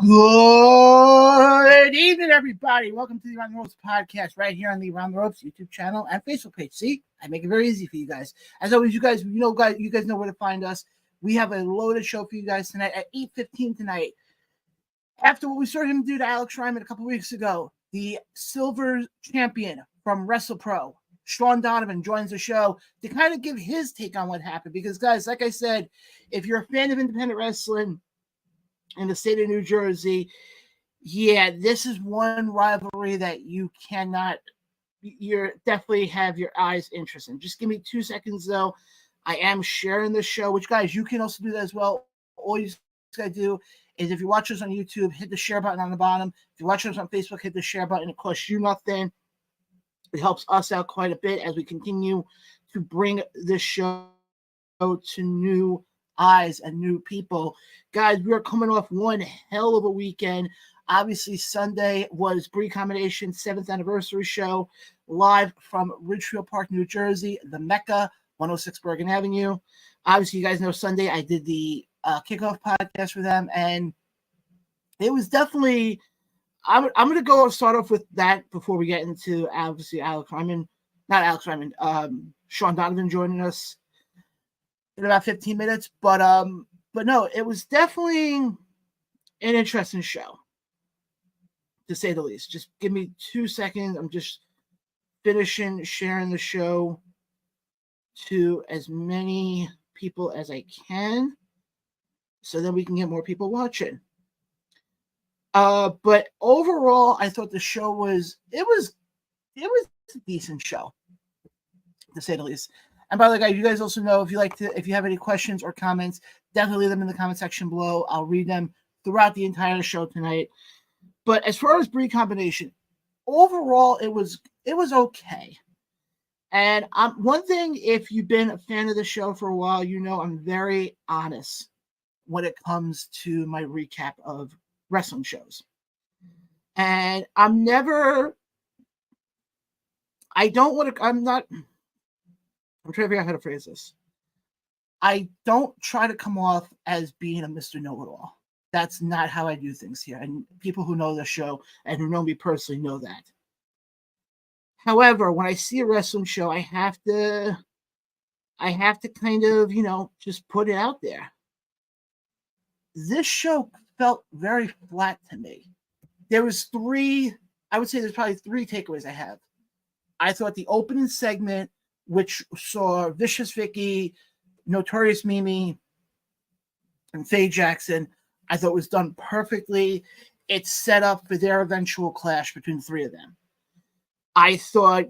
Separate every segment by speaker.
Speaker 1: Good evening, everybody. Welcome to the Around the Ropes podcast right here on the Around the Ropes YouTube channel and Facebook page. See, I make it very easy for you guys. As always, you guys know where to find us. We have a loaded show for you guys tonight at 8:15 tonight. After what we started him to do to Alex Reiman a couple weeks ago, the silver champion from WrestlePro, Shawn Donovan, joins the show to kind of give his take on what happened. Because, guys, like I said, if you're a fan of independent wrestling in the state of New Jersey, yeah, this is one rivalry that you definitely have your eyes interested in. Just give me 2 seconds, though. I am sharing the show, which, guys, you can also do that as well. All you got to do is, if you watch us on YouTube, hit the share button on the bottom. If you watch us on Facebook, hit the share button. It costs you nothing. It helps us out quite a bit as we continue to bring this show to new eyes and new people. Guys, we are coming off one hell of a weekend. Obviously, Sunday was Brii Combination 7th anniversary show live from Ridgefield Park, New Jersey, the Mecca, 106 Bergen Avenue. Obviously, you guys know Sunday I did the kickoff podcast for them, and it was definitely I'm going to start off with that before we get into, obviously, Shawn Donovan joining us in about 15 minutes. But no, it was definitely an interesting show, to say the least. Just give me 2 seconds. I'm just finishing sharing the show to as many people as I can, so then we can get more people watching. But overall, I thought the show was a decent show, to say the least. And by the way, guys, you guys also know if you have any questions or comments, definitely leave them in the comment section below. I'll read them throughout the entire show tonight. But as far as Brii Combination, overall, it was okay. And one thing, if you've been a fan of the show for a while, you know I'm very honest when it comes to my recap of wrestling shows. And I'm trying to figure out how to phrase this. I don't try to come off as being a Mr. Know-It-All. That's not how I do things here. And people who know the show and who know me personally know that. However, when I see a wrestling show, I have to kind of, just put it out there. This show felt very flat to me. There's probably 3 takeaways I have. I thought the opening segment, which saw Vicious Vicky, Notorious Mimi, and Faye Jackson, I thought was done perfectly. It's set up for their eventual clash between the 3 of them. I thought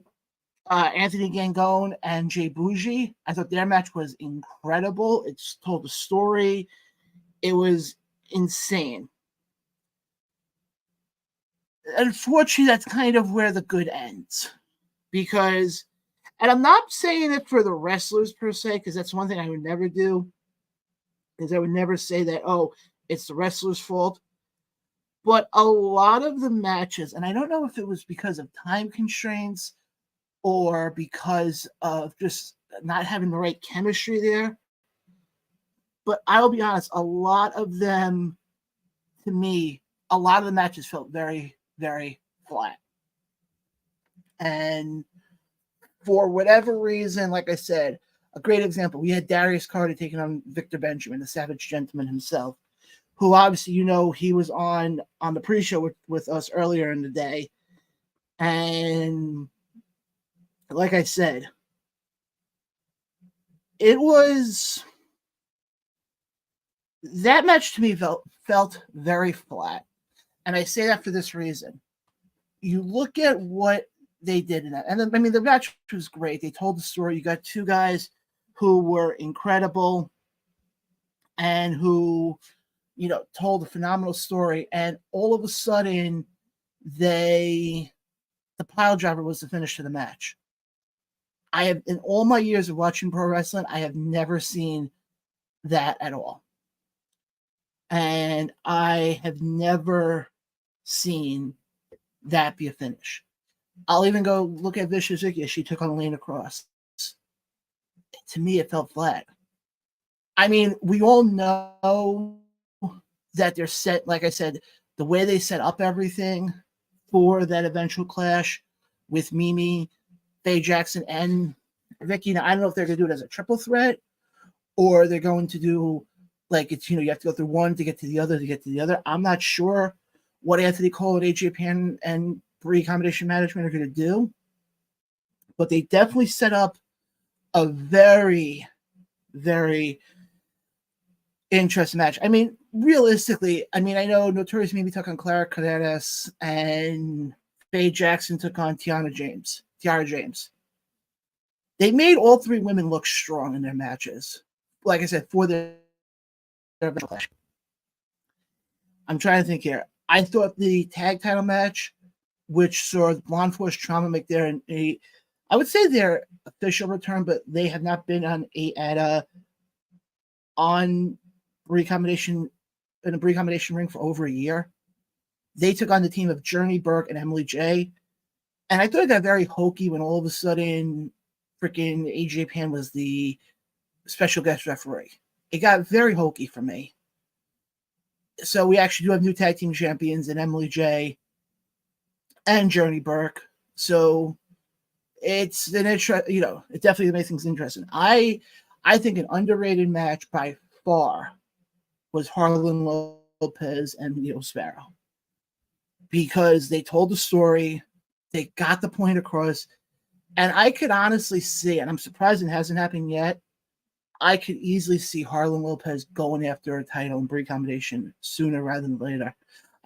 Speaker 1: Anthony Gangone and Jay Bougie, I thought their match was incredible. It's told a story. It was insane. Unfortunately, that's kind of where the good ends. Because, and I'm not saying it for the wrestlers per se, because that's one thing I would never do, is I would never say that, oh, it's the wrestler's fault. But a lot of the matches, and I don't know if it was because of time constraints or because of just not having the right chemistry there, but I'll be honest, a lot of the matches felt very, very flat. And for whatever reason, like I said, a great example, we had Darius Carter taking on Victor Benjamin, the Savage Gentleman himself, who obviously, he was on the pre-show with us earlier in the day. And like I said, that match to me felt very flat. And I say that for this reason. You look at what they did in that. And then, the match was great. They told the story. You got 2 guys who were incredible and who, told a phenomenal story. And all of a sudden, the pile driver was the finish to the match. In all my years of watching pro wrestling, I have never seen that at all. And I have never seen that be a finish. I'll even go look at Vicious Vicky as she took on Lana Cross. To me, it felt flat. We all know that they're set, like I said, the way they set up everything for that eventual clash with Mimi, Faye Jackson, and Vicky. Now, I don't know if they're going to do it as a triple threat or they're going to do like it's, you have to go through one to get to the other to get to the other. I'm not sure what Anthony Cole and AJ Pan and Brii Combination Management are going to do, but they definitely set up a very, very interesting match. I mean, realistically, I know Notorious Mimi took on Clara Carreras and Faye Jackson took on Tiara James. They made all three women look strong in their matches. Like I said, for their clash. I'm trying to think here. I thought the tag title match, which saw Blonde Force, Trauma make their I would say their official return, but they have not been on Brii Combination in a Brii Combination ring for over a year. They took on the team of Journey Burke and Emily J. And I thought it got very hokey when all of a sudden freaking AJ Pan was the special guest referee. It got very hokey for me. So we actually do have new tag team champions in Emily J and Journey Burke. So it's an it definitely makes things interesting. I think an underrated match by far was Harlan Lopez and Leo Sparrow, because they told the story, they got the point across, and I could honestly see, and I'm surprised it hasn't happened yet, I could easily see Harlan Lopez going after a title in Brii Combination sooner rather than later.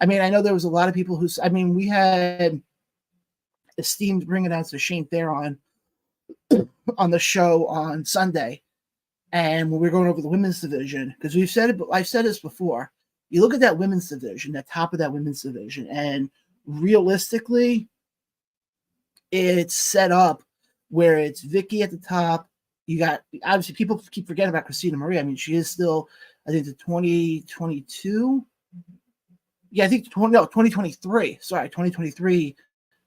Speaker 1: I know there was a lot of people who, we had esteemed ring announcer Shane Thayer on the show on Sunday, and when we were going over the women's division, because I've said this before, you look at that women's division, the top of that women's division, and realistically, it's set up where it's Vicky at the top. You got, obviously, people keep forgetting about Christina Marie. She is still, I think, the 2022. Yeah, I think 2023. Sorry, 2023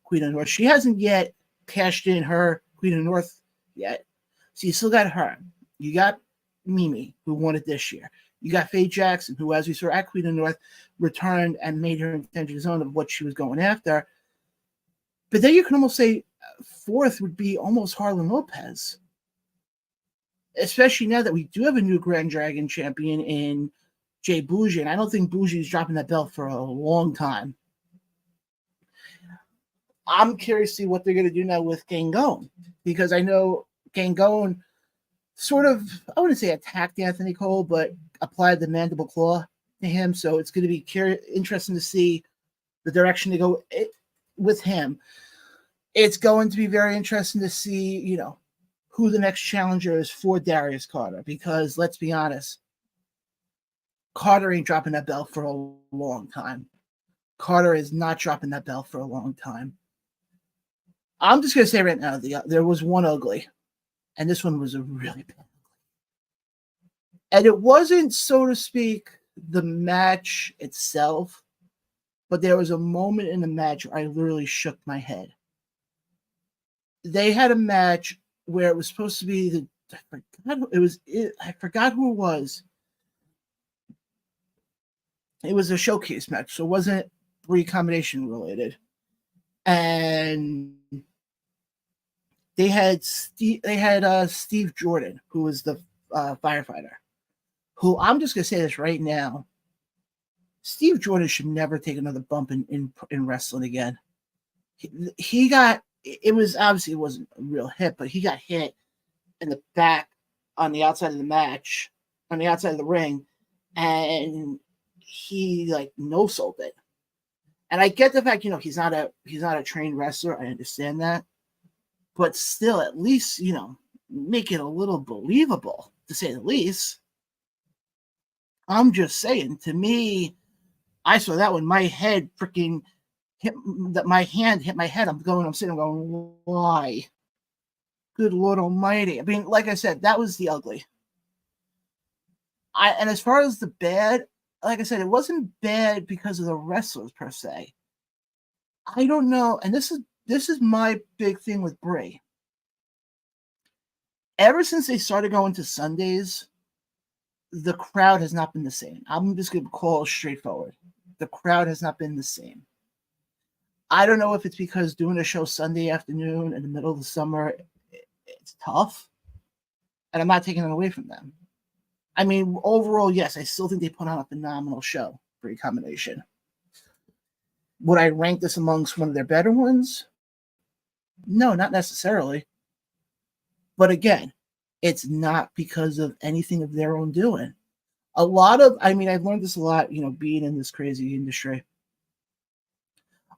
Speaker 1: Queen of the North. She hasn't yet cashed in her Queen of the North yet. So you still got her. You got Mimi, who won it this year. You got Faye Jackson, who, as we saw at Queen of the North, returned and made her intention zone of what she was going after. But then you can almost say fourth would be almost Harlan Lopez. Especially now that we do have a new Grand Dragon champion in Jay Bougie, and I don't think Bougie is dropping that belt for a long time. I'm curious to see what they're going to do now with Gangon, because I know Gangon sort of, I wouldn't say attacked Anthony Cole, but applied the mandible claw to him. So it's going to be interesting to see the direction they go with him. It's going to be very interesting to see, who the next challenger is for Darius Carter, because let's be honest, Carter ain't dropping that belt for a long time. Carter is not dropping that belt for a long time. I'm just going to say right now, there was one ugly, and this one was a really bad ugly. And it wasn't, so to speak, the match itself, but there was a moment in the match where I literally shook my head. They had a match where it was supposed to be I forgot who it was. It was a showcase match, so it wasn't Brii Combination related. And they had Steve Jordan, who was the firefighter, who, I'm just going to say this right now, Steve Jordan should never take another bump in wrestling again. He got, it was, obviously it wasn't a real hit, but he got hit in the back on the outside of the match, on the outside of the ring, and he no-sold it. And I get the fact, he's not a trained wrestler. I understand that. But still, at least, make it a little believable, to say the least. I'm just saying, to me, I saw that when my head freaking hit, that my hand hit my head. I'm sitting going, why? Good Lord Almighty. Like I said, that was the ugly. And as far as the bad, like I said, it wasn't bad because of the wrestlers per se. I don't know, and this is my big thing with Brii. Ever since they started going to Sundays, the crowd has not been the same. I'm just going to call it straightforward. the crowd has not been the same. I don't know if it's because doing a show Sunday afternoon in the middle of the summer, it's tough. And I'm not taking it away from them. I mean, overall, yes, I still think they put on a phenomenal show for Comination. Would I rank this amongst one of their better ones? No, not necessarily. But again, it's not because of anything of their own doing. I've learned this a lot, being in this crazy industry.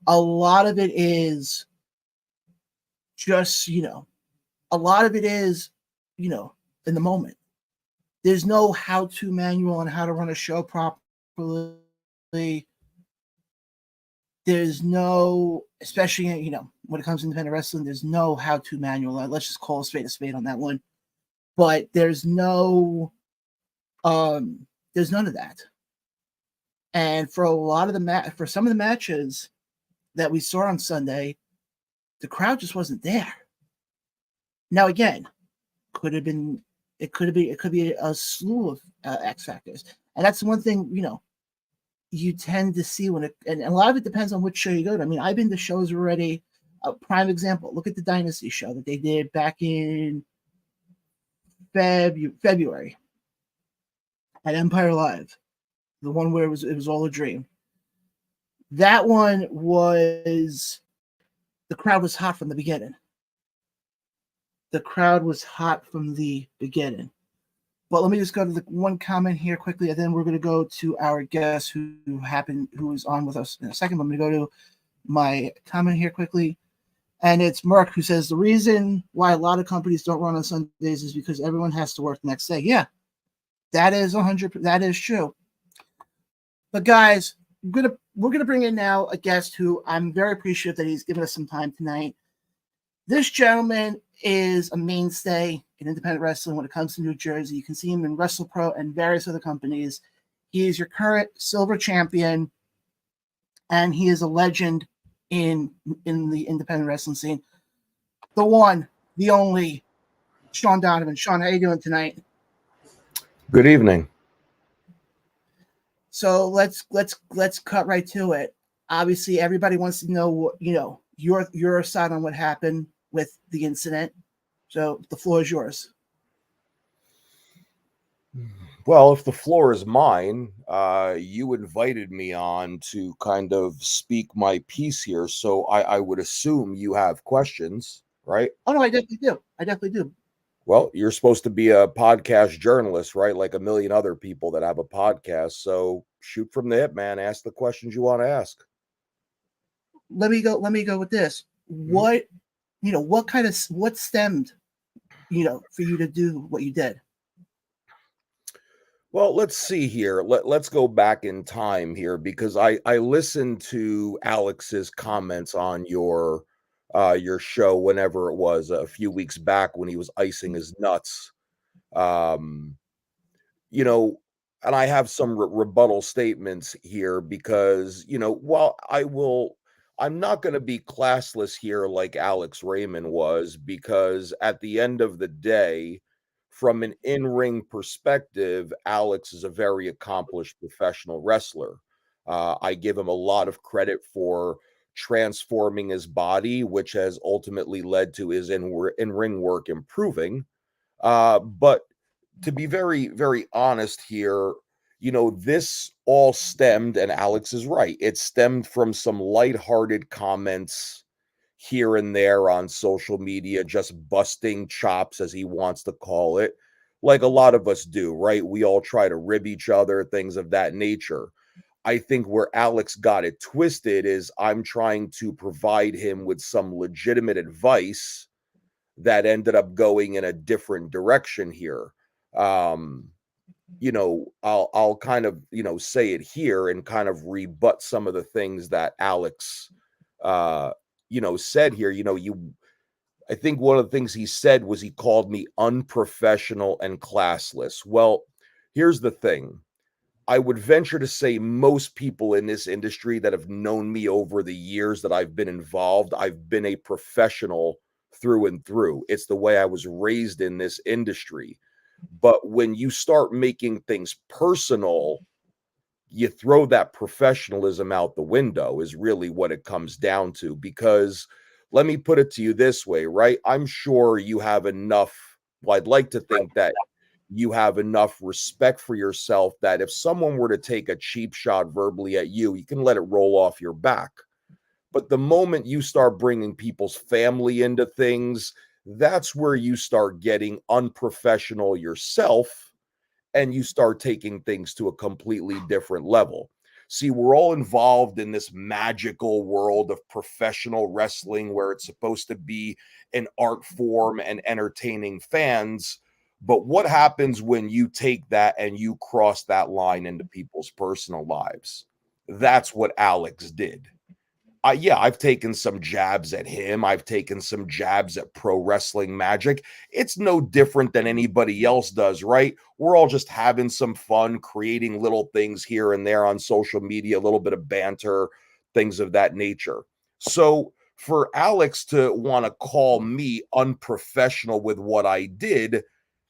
Speaker 1: A lot of it is just, a lot of it is, in the moment. There's no how-to manual on how to run a show properly. There's no, especially, when it comes to independent wrestling, there's no how-to manual. Let's just call a spade on that one. But there's no, there's none of that. And for for some of the matches that we saw on Sunday, the crowd just wasn't there. Now, again, it could be a slew of X factors, and that's one thing you tend to see and a lot of it depends on which show you go to. I mean, I've been to shows already. A prime example: look at the Dynasty show that they did back in February at Empire Live, the one where it was all a dream. That one was, the crowd was hot from the beginning. But let me just go to the one comment here quickly, and then we're going to go to our guest who is on with us in a second. I'm going to go to my comment here quickly, and it's Merck who says the reason why a lot of companies don't run on Sundays is because everyone has to work the next day. Yeah, that is 100%. That is true. But guys, we're gonna bring in now a guest who I'm very appreciative that he's given us some time tonight. This gentleman is a mainstay in independent wrestling when it comes to New Jersey. You can see him in WrestlePro and various other companies. He is your current silver champion, and he is a legend in the independent wrestling scene. The one, the only, Shawn Donovan. Shawn, how you doing tonight?
Speaker 2: Good evening.
Speaker 1: So let's cut right to it. Obviously, everybody wants to know your side on what happened with the incident. So the floor is yours.
Speaker 2: Well, if the floor is mine, you invited me on to kind of speak my piece here, so I would assume you have questions, right?
Speaker 1: Oh no, I definitely do.
Speaker 2: Well, you're supposed to be a podcast journalist, right? Like a million other people that have a podcast. So shoot from the hip, man. Ask the questions you want to ask.
Speaker 1: Let me go with this. What stemmed, for you to do what you did?
Speaker 2: Well, let's see here. Let's go back in time here, because I listened to Alex's comments on your show whenever it was, a few weeks back, when he was icing his nuts. Um, and I have some rebuttal statements here, because, while I'm not going to be classless here like Alex Reiman was, because at the end of the day, from an in-ring perspective, Alex is a very accomplished professional wrestler. I give him a lot of credit for transforming his body, which has ultimately led to his in-ring work improving. But to be very, very honest here, this all stemmed, and Alex is right, it stemmed from some lighthearted comments here and there on social media, just busting chops, as he wants to call it, like a lot of us do, right? We all try to rib each other, things of that nature. I think where Alex got it twisted is I'm trying to provide him with some legitimate advice that ended up going in a different direction here. I'll kind of, say it here and kind of rebut some of the things that Alex, said here. I think one of the things he said was he called me unprofessional and classless. Well, here's the thing. I would venture to say most people in this industry that have known me over the years that I've been involved, I've been a professional through and through. It's the way I was raised in this industry. But when you start making things personal, you throw that professionalism out the window is really what it comes down to. Because let me put it to you this way, right? I'm sure you have enough, well, I'd like to think that you have enough respect for yourself that if someone were to take a cheap shot verbally at you, you can let it roll off your back. But the moment you start bringing people's family into things, that's where you start getting unprofessional yourself and you start taking things to a completely different level. See, we're all involved in this magical world of professional wrestling where it's supposed to be an art form and entertaining fans. But what happens when you take that and you cross that line into people's personal lives? That's what Alex did. Yeah, I've taken some jabs at him. I've taken some jabs at Pro Wrestling Magic. It's no different than anybody else does, right? We're all just having some fun, creating little things here and there on social media, a little bit of banter, things of that nature. So for Alex to want to call me unprofessional with what I did,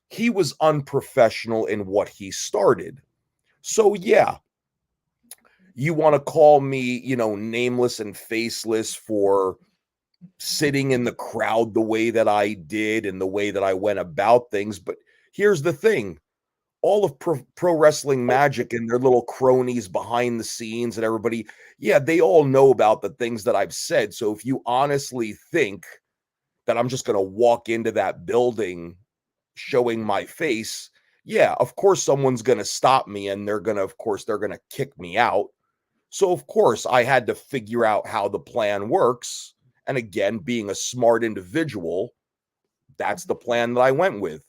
Speaker 2: he was unprofessional in what he started. So yeah, you want to call me, nameless and faceless for sitting in the crowd the way that I did and the way that I went about things. But here's the thing, all of Pro Wrestling Magic and their little cronies behind the scenes and everybody, yeah, they all know about the things that I've said. So if you honestly think that I'm just going to walk into that building showing my face, yeah, of course someone's going to stop me and they're going to kick me out. So, of course, I had to figure out how the plan works. And again, being a smart individual, that's the plan that I went with.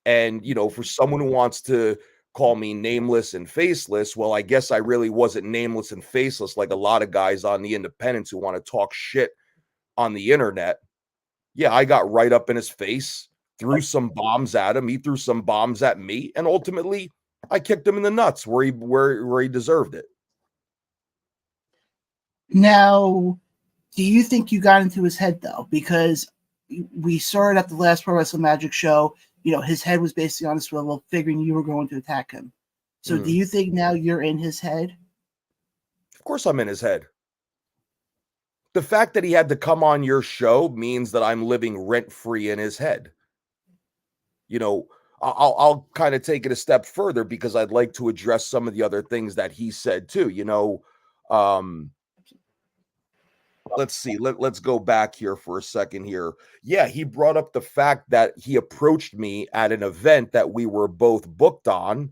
Speaker 2: And, for someone who wants to call me nameless and faceless, well, I guess I really wasn't nameless and faceless like a lot of guys on the independents who want to talk shit on the internet. Yeah, I got right up in his face, threw some bombs at him. He threw some bombs at me. And ultimately, I kicked him in the nuts where he deserved it.
Speaker 1: Now, do you think you got into his head though? Because we saw it at the last Pro Wrestling Magic show. His head was basically on a swivel, figuring you were going to attack him. So, do you think now you're in his head?
Speaker 2: Of course, I'm in his head. The fact that he had to come on your show means that I'm living rent free in his head. I'll kind of take it a step further because I'd like to address some of the other things that he said too. Let's see. Let's go back here for a second here. Yeah, he brought up the fact that he approached me at an event that we were both booked on,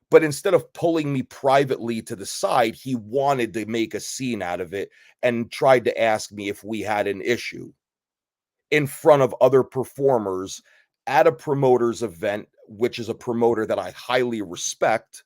Speaker 2: but instead of pulling me privately to the side, he wanted to make a scene out of it and tried to ask me if we had an issue in front of other performers at a promoter's event, which is a promoter that I highly respect.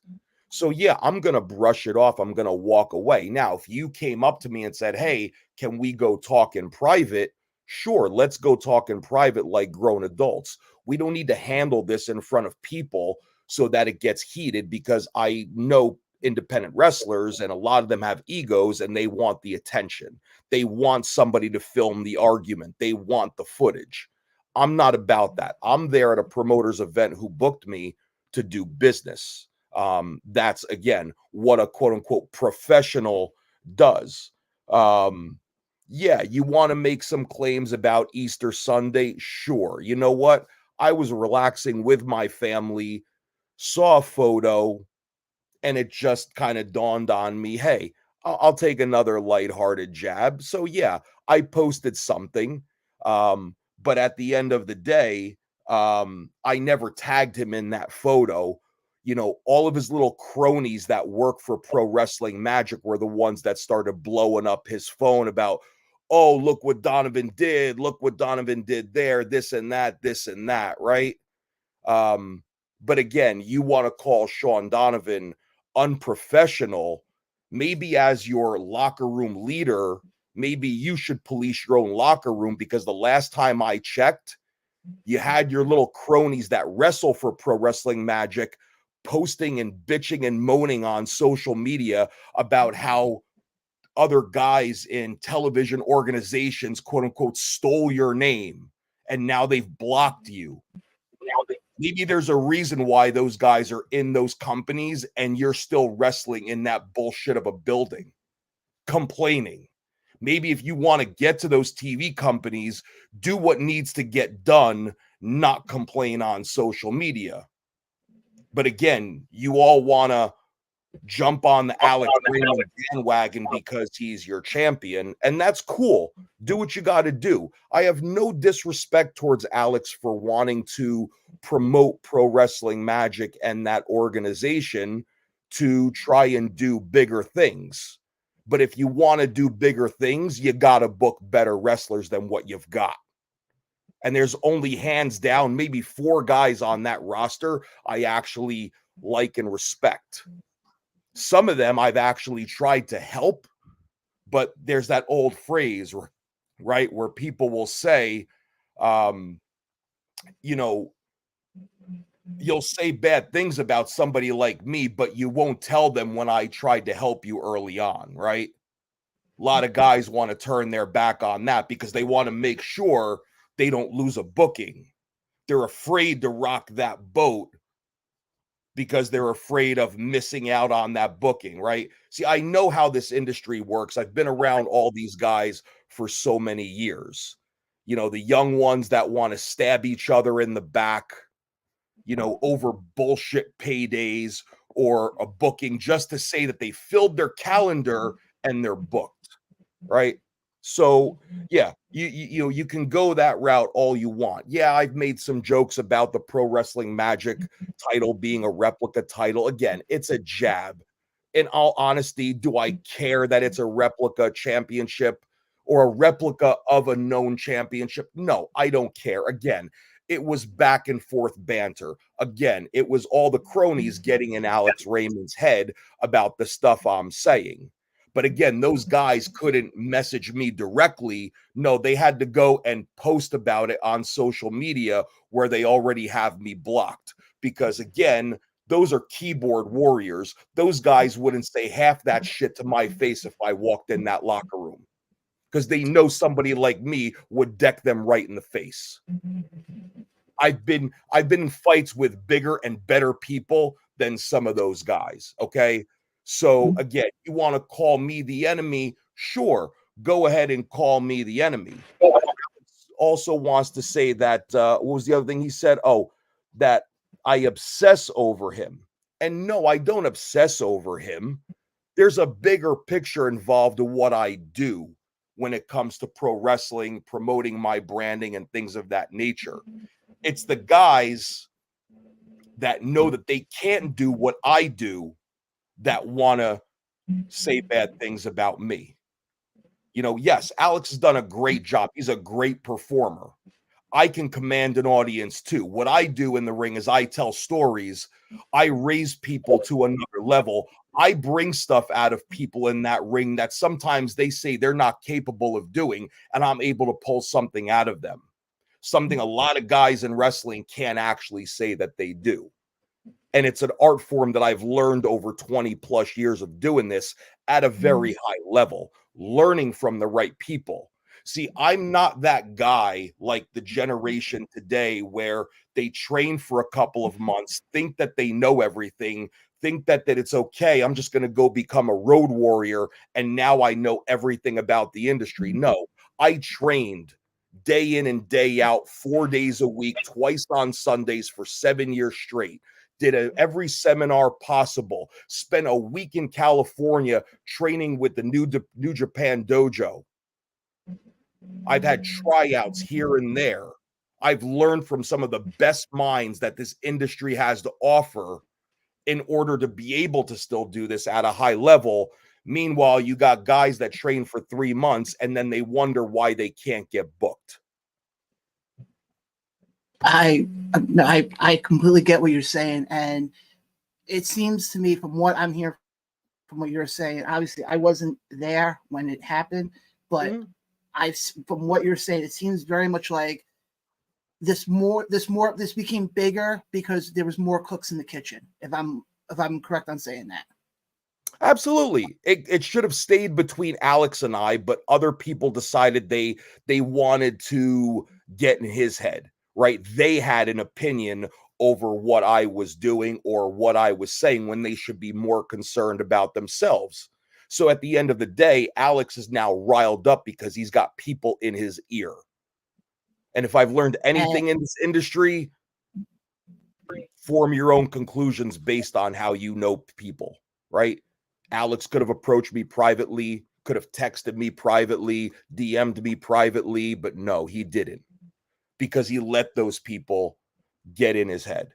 Speaker 2: So yeah, I'm going to brush it off. I'm going to walk away. Now, if you came up to me and said, "Hey, can we go talk in private?" Sure, let's go talk in private like grown adults. We don't need to handle this in front of people so that it gets heated, because I know independent wrestlers and a lot of them have egos and they want the attention. They want somebody to film the argument. They want the footage. I'm not about that. I'm there at a promoter's event who booked me to do business. That's again what a quote unquote professional does. Yeah, you want to make some claims about Easter Sunday? Sure. You know what? I was relaxing with my family, saw a photo, and it just kind of dawned on me, hey, I'll take another lighthearted jab. So yeah, I posted something. But at the end of the day, I never tagged him in that photo. All of his little cronies that work for Pro Wrestling Magic were the ones that started blowing up his phone about, oh, look what Donovan did. Look what Donovan did there, this and that, right? But again, you want to call Shawn Donovan unprofessional. Maybe as your locker room leader, maybe you should police your own locker room, because the last time I checked, you had your little cronies that wrestle for Pro Wrestling Magic posting and bitching and moaning on social media about how other guys in television organizations, quote unquote, stole your name and now they've blocked you. Maybe there's a reason why those guys are in those companies and you're still wrestling in that bullshit of a building, complaining. Maybe if you want to get to those TV companies, do what needs to get done, not complain on social media. But again, you all want to jump on the Alex Reiman bandwagon because he's your champion, and that's cool. Do what you got to do. I have no disrespect towards Alex for wanting to promote Pro Wrestling Magic and that organization to try and do bigger things. But if you want to do bigger things, you got to book better wrestlers than what you've got. And there's only hands down maybe 4 guys on that roster I actually like and respect. Some of them I've actually tried to help, but there's that old phrase, right, where people will say, you know, you'll say bad things about somebody like me, but you won't tell them when I tried to help you early on, right? A lot of guys want to turn their back on that because they want to make sure they don't lose a booking. They're afraid to rock that boat because they're afraid of missing out on that booking, right? See, I know how this industry works. I've been around all these guys for so many years. You know, the young ones that want to stab each other in the back, you know, over bullshit paydays or a booking just to say that they filled their calendar and they're booked, right? So yeah, you can go that route all you want. Yeah, I've made some jokes about the Pro Wrestling Magic title being a replica title. Again, it's a jab. In all honesty, do I care that it's a replica championship or a replica of a known championship? No, I don't care. Again, it was back and forth banter. Again, it was all the cronies getting in Alex Reiman's head about the stuff I'm saying. But again, those guys couldn't message me directly. No, they had to go and post about it on social media where they already have me blocked. Because again, those are keyboard warriors. Those guys wouldn't say half that shit to my face if I walked in that locker room because they know somebody like me would deck them right in the face. I've been in fights with bigger and better people than some of those guys. Okay. So again, you want to call me the enemy? Sure, go ahead and call me the enemy. Also wants to say that what was the other thing he said? Oh, that I obsess over him. And no, I don't obsess over him. There's a bigger picture involved in what I do when it comes to pro wrestling, promoting my branding and things of that nature. It's the guys that know that they can't do what I do that want to say bad things about me. You know, yes, Alex has done a great job. He's a great performer. I can command an audience too. What I do in the ring is I tell stories. I raise people to another level. I bring stuff out of people in that ring that sometimes they say they're not capable of doing, and I'm able to pull something out of them. Something a lot of guys in wrestling can't actually say that they do. And it's an art form that I've learned over 20 plus years of doing this at a very high level, learning from the right people. See, I'm not that guy like the generation today where they train for a couple of months, think that they know everything, think that it's okay. I'm just going to go become a road warrior. And now I know everything about the industry. No, I trained day in and day out, 4 days a week, twice on Sundays for 7 years straight. Did every seminar possible, spent a week in California training with the New Japan Dojo. I've had tryouts here and there. I've learned from some of the best minds that this industry has to offer in order to be able to still do this at a high level. Meanwhile, you got guys that train for 3 months and then they wonder why they can't get booked.
Speaker 1: I completely get what you're saying, and it seems to me from what I'm hearing, from what you're saying, obviously I wasn't there when it happened, but from what you're saying, it seems very much like this became bigger because there was more cooks in the kitchen. If I'm correct on saying that.
Speaker 2: Absolutely. It should have stayed between Alex and I, but other people decided they wanted to get in his head, right? They had an opinion over what I was doing or what I was saying when they should be more concerned about themselves. So at the end of the day, Alex is now riled up because he's got people in his ear. And if I've learned anything in this industry, form your own conclusions based on how you know people, right? Alex could have approached me privately, could have texted me privately, DM'd me privately, but no, he didn't, because he let those people get in his head.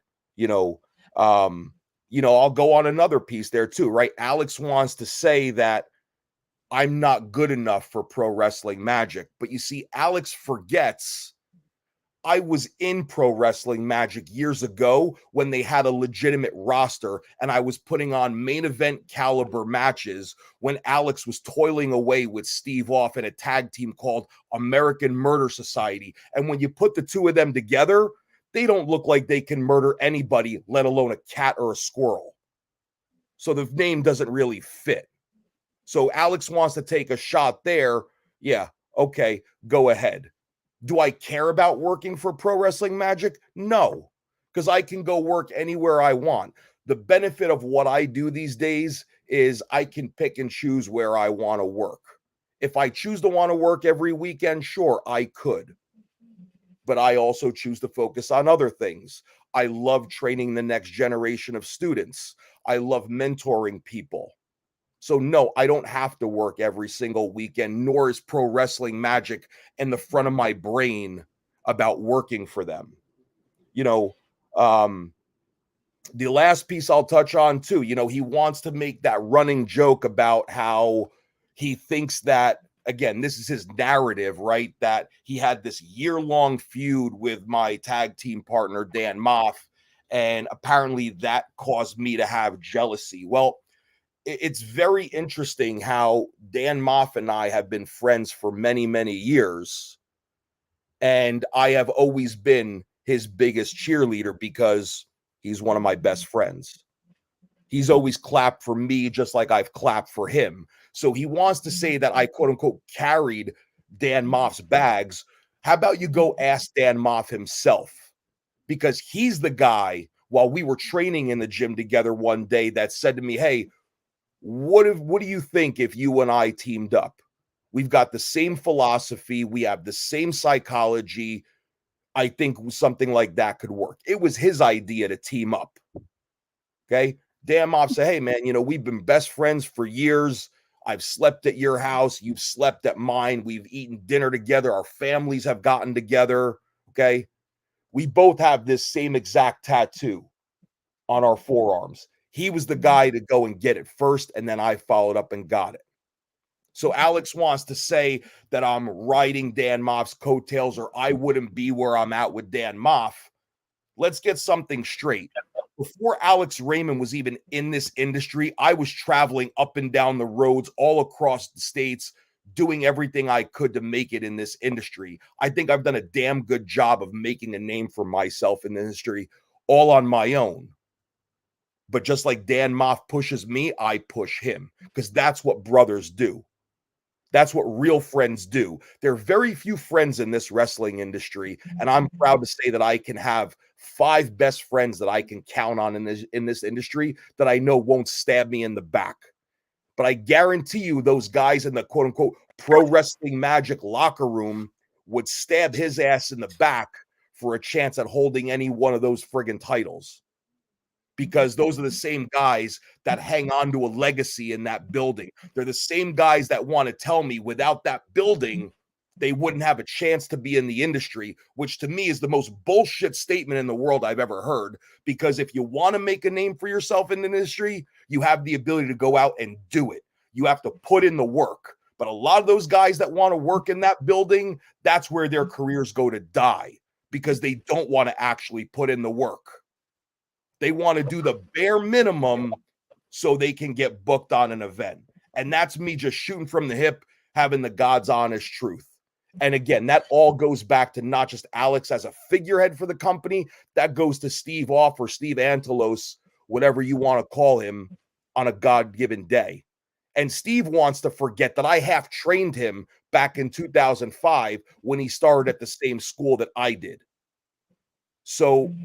Speaker 2: I'll go on another piece there too, right? Alex wants to say that I'm not good enough for Pro Wrestling Magic, but you see, Alex forgets I was in Pro Wrestling Magic years ago when they had a legitimate roster and I was putting on main event caliber matches when Alex was toiling away with Steve Off in a tag team called American Murder Society. And when you put the two of them together, they don't look like they can murder anybody, let alone a cat or a squirrel. So the name doesn't really fit. So Alex wants to take a shot there. Yeah, okay, go ahead. Do I care about working for Pro Wrestling Magic? No, because I can go work anywhere I want. The benefit of what I do these days is I can pick and choose where I want to work. If I choose to want to work every weekend, sure, I could. But I also choose to focus on other things. I love training the next generation of students. I love mentoring people. So no, I don't have to work every single weekend, nor is Pro Wrestling Magic in the front of my brain about working for them. The last piece I'll touch on too, he wants to make that running joke about how he thinks that, again, this is his narrative, right? That he had this year-long feud with my tag team partner, Dan Moff, and apparently that caused me to have jealousy. Well, it's very interesting how Dan Moff and I have been friends for many, many years. And I have always been his biggest cheerleader because he's one of my best friends. He's always clapped for me just like I've clapped for him. So he wants to say that I, quote unquote, carried Dan Moff's bags. How about you go ask Dan Moff himself? Because he's the guy, while we were training in the gym together one day, that said to me, hey, what do you think if you and I teamed up? We've got the same philosophy. We have the same psychology. I think something like that could work. It was his idea to team up. Okay. Dan Moff said, hey, man, we've been best friends for years. I've slept at your house. You've slept at mine. We've eaten dinner together. Our families have gotten together. Okay. We both have this same exact tattoo on our forearms. He was the guy to go and get it first, and then I followed up and got it. So Alex wants to say that I'm riding Dan Moff's coattails or I wouldn't be where I'm at with Dan Moff. Let's get something straight. Before Alex Reiman was even in this industry, I was traveling up and down the roads all across the states, doing everything I could to make it in this industry. I think I've done a damn good job of making a name for myself in the industry all on my own. But just like Dan Moff pushes me, I push him because that's what brothers do. That's what real friends do. There are very few friends in this wrestling industry, and I'm proud to say that I can have 5 best friends that I can count on in this industry that I know won't stab me in the back. But I guarantee you those guys in the quote unquote Pro Wrestling Magic locker room would stab his ass in the back for a chance at holding any one of those friggin' titles. Because those are the same guys that hang on to a legacy in that building. They're the same guys that want to tell me without that building, they wouldn't have a chance to be in the industry, which to me is the most bullshit statement in the world I've ever heard. Because if you want to make a name for yourself in the industry, you have the ability to go out and do it. You have to put in the work. But a lot of those guys that want to work in that building, that's where their careers go to die because they don't want to actually put in the work. They want to do the bare minimum so they can get booked on an event. And that's me just shooting from the hip, having the God's honest truth. And again, that all goes back to not just Alex as a figurehead for the company, that goes to Steve Off or Steve Antelos, whatever you want to call him, on a God-given day. And Steve wants to forget that I half trained him back in 2005 when he started at the same school that I did. So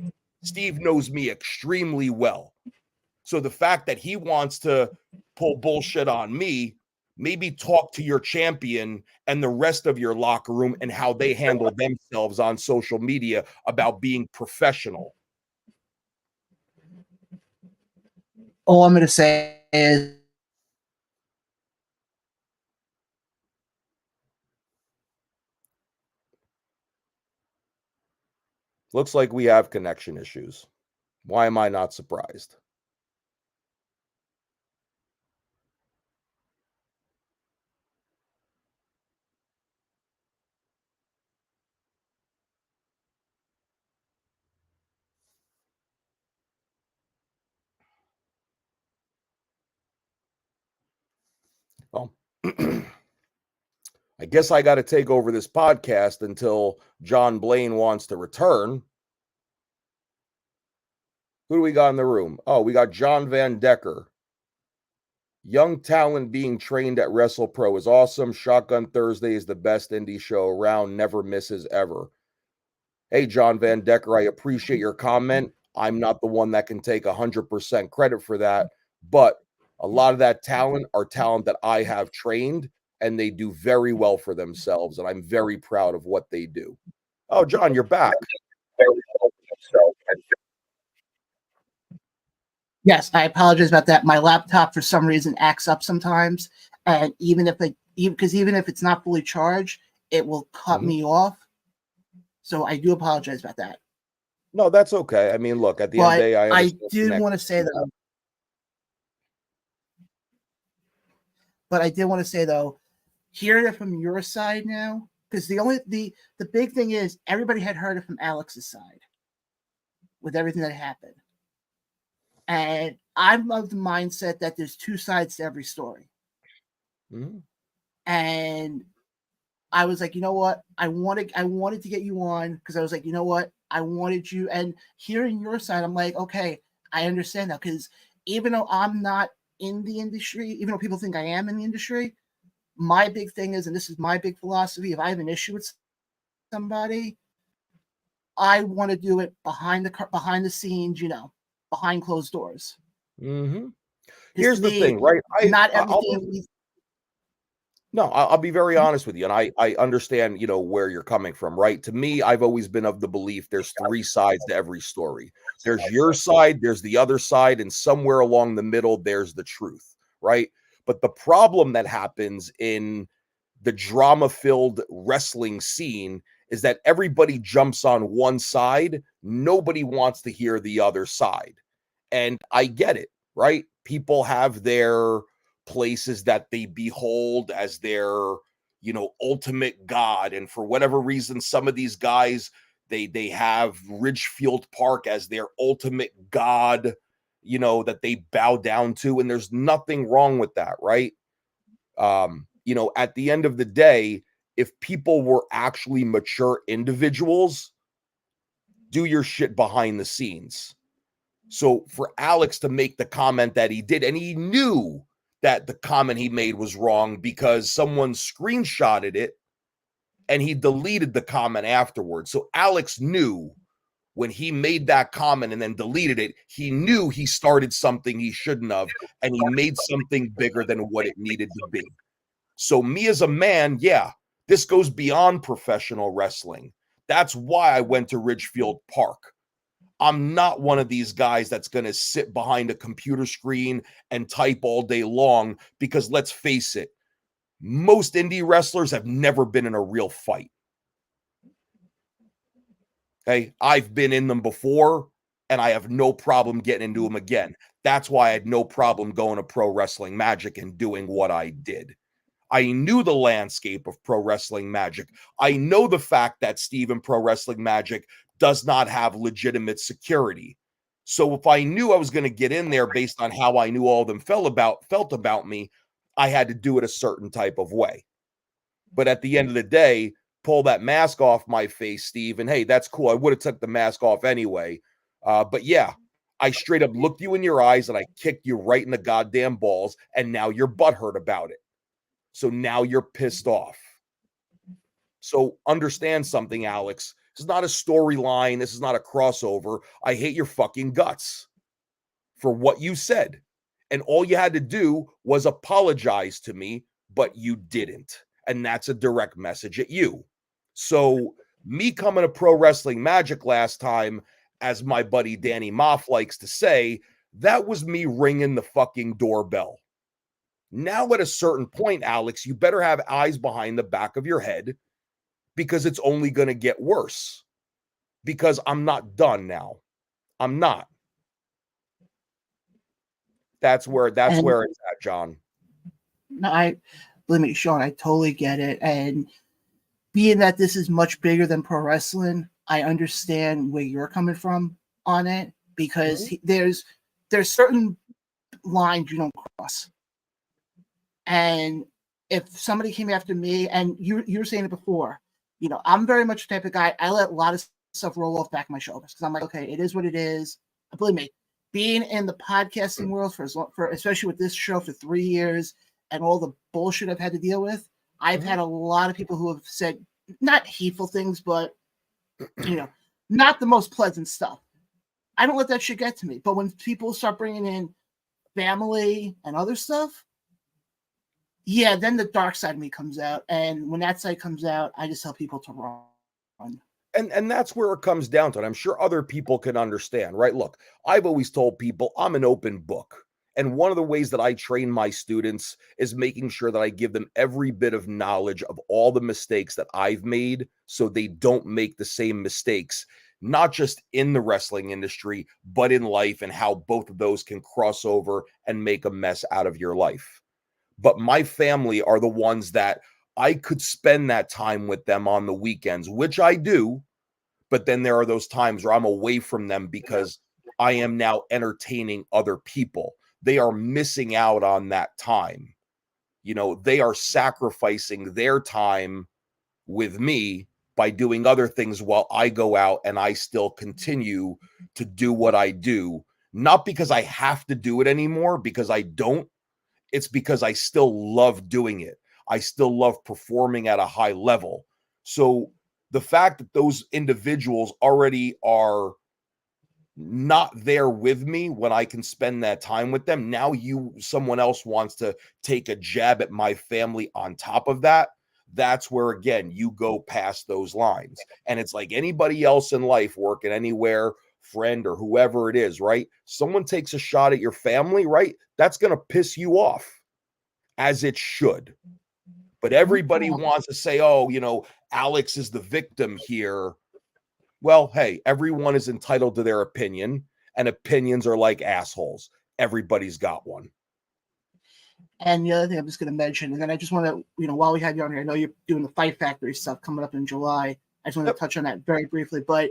Speaker 2: Steve knows me extremely well. So the fact that he wants to pull bullshit on me, maybe talk to your champion and the rest of your locker room and how they handle themselves on social media about being professional.
Speaker 1: All I'm going to say is
Speaker 2: looks like we have connection issues. Why am I not surprised? Well, I guess I got to take over this podcast until John Blaine wants to return. Who do we got in the room? Oh, we got John Van Decker. Young talent being trained at WrestlePro is awesome. Shotgun Thursday is the best indie show around. Never misses ever. Hey, John Van Decker, I appreciate your comment. I'm not the one that can take 100% credit for that, but a lot of that talent are talent that I have trained, and they do very well for themselves, and I'm very proud of what they do. Oh, John, you're back.
Speaker 1: yes, I apologize about that. My laptop, for some reason, acts up sometimes, and even if it's not fully charged, it will cut me off. So I do apologize about that.
Speaker 2: No, that's okay. I mean, look, at the end of the day,
Speaker 1: I did want to say though. But I did want to say though, hearing it from your side now, because the big thing is everybody had heard it from Alex's side with everything that happened. And I'm of the mindset that there's two sides to every story. And I was like, you know what? I wanted to get you on because I was like, you know what? I wanted you. And hearing your side, I'm like, okay, I understand that. Because even though I'm not in the industry, even though people think I am in the industry, my big thing is, and this is my big philosophy, if I have an issue with somebody, I want to do it behind the scenes, behind closed doors.
Speaker 2: Here's the thing, right?
Speaker 1: Not everything.
Speaker 2: No, I'll be very honest with you, and I understand, where you're coming from, right? To me, I've always been of the belief there's three sides to every story. There's your side, there's the other side, and somewhere along the middle, there's the truth, right? But the problem that happens in the drama-filled wrestling scene is that everybody jumps on one side. Nobody wants to hear the other side. And I get it, right? People have their places that they behold as their, ultimate god. And for whatever reason, some of these guys, they have Ridgefield Park as their ultimate god, that they bow down to. And there's nothing wrong with that, right? At the end of the day, if people were actually mature individuals, do your shit behind the scenes. So for Alex to make the comment that he did, and he knew that the comment he made was wrong because someone screenshotted it and he deleted the comment afterwards. So Alex knew when he made that comment and then deleted it, he knew he started something he shouldn't have, and he made something bigger than what it needed to be. So me as a man, yeah, this goes beyond professional wrestling. That's why I went to Ridgefield Park. I'm not one of these guys that's going to sit behind a computer screen and type all day long because let's face it, most indie wrestlers have never been in a real fight. Okay, I've been in them before and I have no problem getting into them again. That's why I had no problem going to Pro Wrestling Magic and doing what I did. I knew the landscape of Pro Wrestling Magic. I know the fact that Steve in Pro Wrestling Magic does not have legitimate security. So if I knew I was going to get in there based on how I knew all of them felt about me, I had to do it a certain type of way. But at the end of the day, pull that mask off my face, Steve, and hey, that's cool. I would have took the mask off anyway. But yeah, I straight up looked you in your eyes and I kicked you right in the goddamn balls, and now you're butthurt about it. So now you're pissed off. So understand something, Alex. This is not a storyline. This is not a crossover. I hate your fucking guts for what you said. And all you had to do was apologize to me, but you didn't. And that's a direct message at you. So, me coming to Pro Wrestling Magic last time, as my buddy Danny Moff likes to say, that was me ringing the fucking doorbell. Now, at a certain point, Alex, you better have eyes behind the back of your head because it's only going to get worse. Because I'm not done now. I'm not. That's where it's at, John.
Speaker 1: No, believe me, Shawn, I totally get it. And being that this is much bigger than pro wrestling, I understand where you're coming from on it, because there's certain lines you don't cross. And if somebody came after me, and you were saying it before, I'm very much the type of guy, I let a lot of stuff roll off back of my shoulders, because I'm like, okay, it is what it is. Believe me, being in the podcasting world for especially with this show for 3 years and all the bullshit I've had to deal with, I've had a lot of people who have said not hateful things, but not the most pleasant stuff. I don't let that shit get to me. But when people start bringing in family and other stuff, yeah, then the dark side of me comes out. And when that side comes out, I just tell people to run.
Speaker 2: And that's where it comes down to it. I'm sure other people can understand, right? Look, I've always told people I'm an open book. And one of the ways that I train my students is making sure that I give them every bit of knowledge of all the mistakes that I've made so they don't make the same mistakes, not just in the wrestling industry, but in life, and how both of those can cross over and make a mess out of your life. But my family are the ones that I could spend that time with them on the weekends, which I do. But then there are those times where I'm away from them because I am now entertaining other people. They are missing out on that time. They are sacrificing their time with me by doing other things while I go out and I still continue to do what I do. Not because I have to do it anymore, because I don't. It's because I still love doing it. I still love performing at a high level. So the fact that those individuals already are not there with me when I can spend that time with them, now someone else wants to take a jab at my family on top of that. That's where, again, you go past those lines. And it's like anybody else in life, working anywhere, friend or whoever it is, right? Someone takes a shot at your family, right? That's going to piss you off, as it should. But everybody wants to say, oh, Alex is the victim here. Well, hey, everyone is entitled to their opinion, and opinions are like assholes. Everybody's got one.
Speaker 1: And the other thing I'm just going to mention, and then I just want to, while we have you on here, I know you're doing the Fight Factory stuff coming up in July. I just want to touch on that very briefly. But